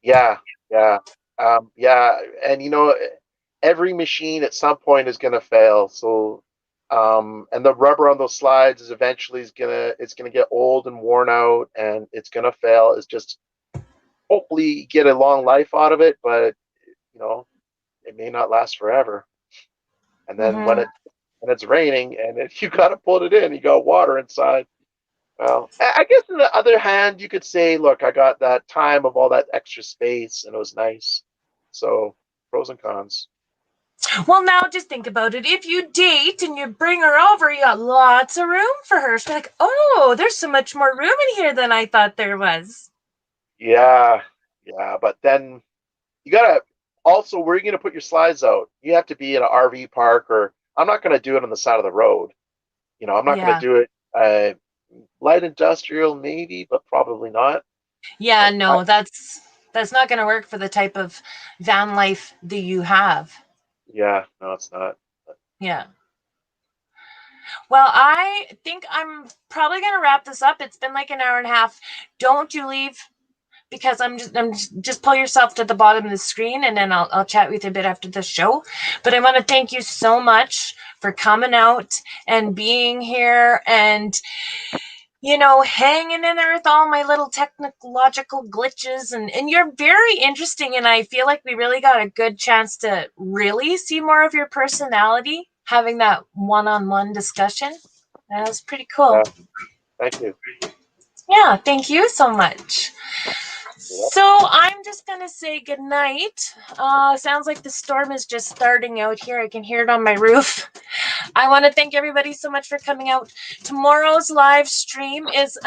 Yeah, yeah, yeah. And every machine at some point is going to fail. So, and the rubber on those slides is eventually it's gonna get old and worn out, and it's gonna fail. It's just hopefully get a long life out of it, but you know, it may not last forever. And then Mm-hmm. when it's raining and you gotta put it in, you got water inside. Well, I guess on the other hand, you could say, look, I got that time of all that extra space and it was nice. So pros and cons. Well, now just think about it. If you date and you bring her over, you got lots of room for her. She's like, oh, there's so much more room in here than I thought there was. Yeah, yeah. But then you gotta also, where are you gonna put your slides out? You have to be in an RV park, or I'm not gonna do it on the side of the road. I'm not gonna Yeah. do it light industrial maybe, but probably not. Yeah, Like I no, that's not going to work for the type of van life that you have. Yeah, no, it's not. Yeah. Well, I think I'm probably going to wrap this up. It's been like an hour and a half. Don't you leave, because I'm just pull yourself to the bottom of the screen, and then I'll chat with you a bit after the show. But I want to thank you so much for coming out and being here, and hanging in there with all my little technological glitches, and you're very interesting, and I feel like we really got a good chance to really see more of your personality having that one-on-one discussion. That was pretty cool. Yeah, thank you. Yeah, thank you so much. Yep. So I'm just going to say goodnight. Sounds like the storm is just starting out here. I can hear it on my roof. I want to thank everybody so much for coming out. Tomorrow's live stream is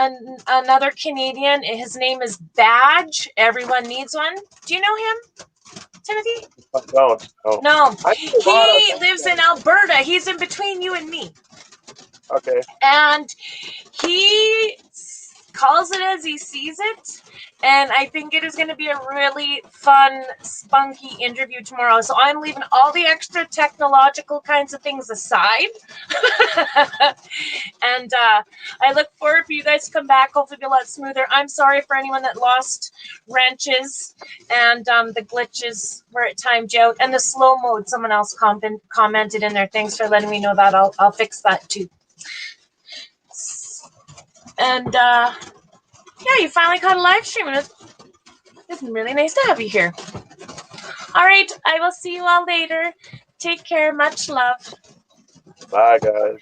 another Canadian. His name is Badge. Everyone needs one. Do you know him, Timothy? I don't. No. No. I need a lot of He lives in Alberta. He's in between you and me. Okay. And he calls it as he sees it. And I think it is going to be a really fun, spunky interview tomorrow. So I'm leaving all the extra technological kinds of things aside. And I look forward for you guys to come back. Hopefully it'll be a lot smoother. I'm sorry for anyone that lost wrenches and the glitches where it timed out. And the slow mode, someone else commented in there. Thanks for letting me know that. I'll fix that too. And yeah, you finally caught a live stream. And it's really nice to have you here. All right, I will see you all later. Take care. Much love. Bye, guys.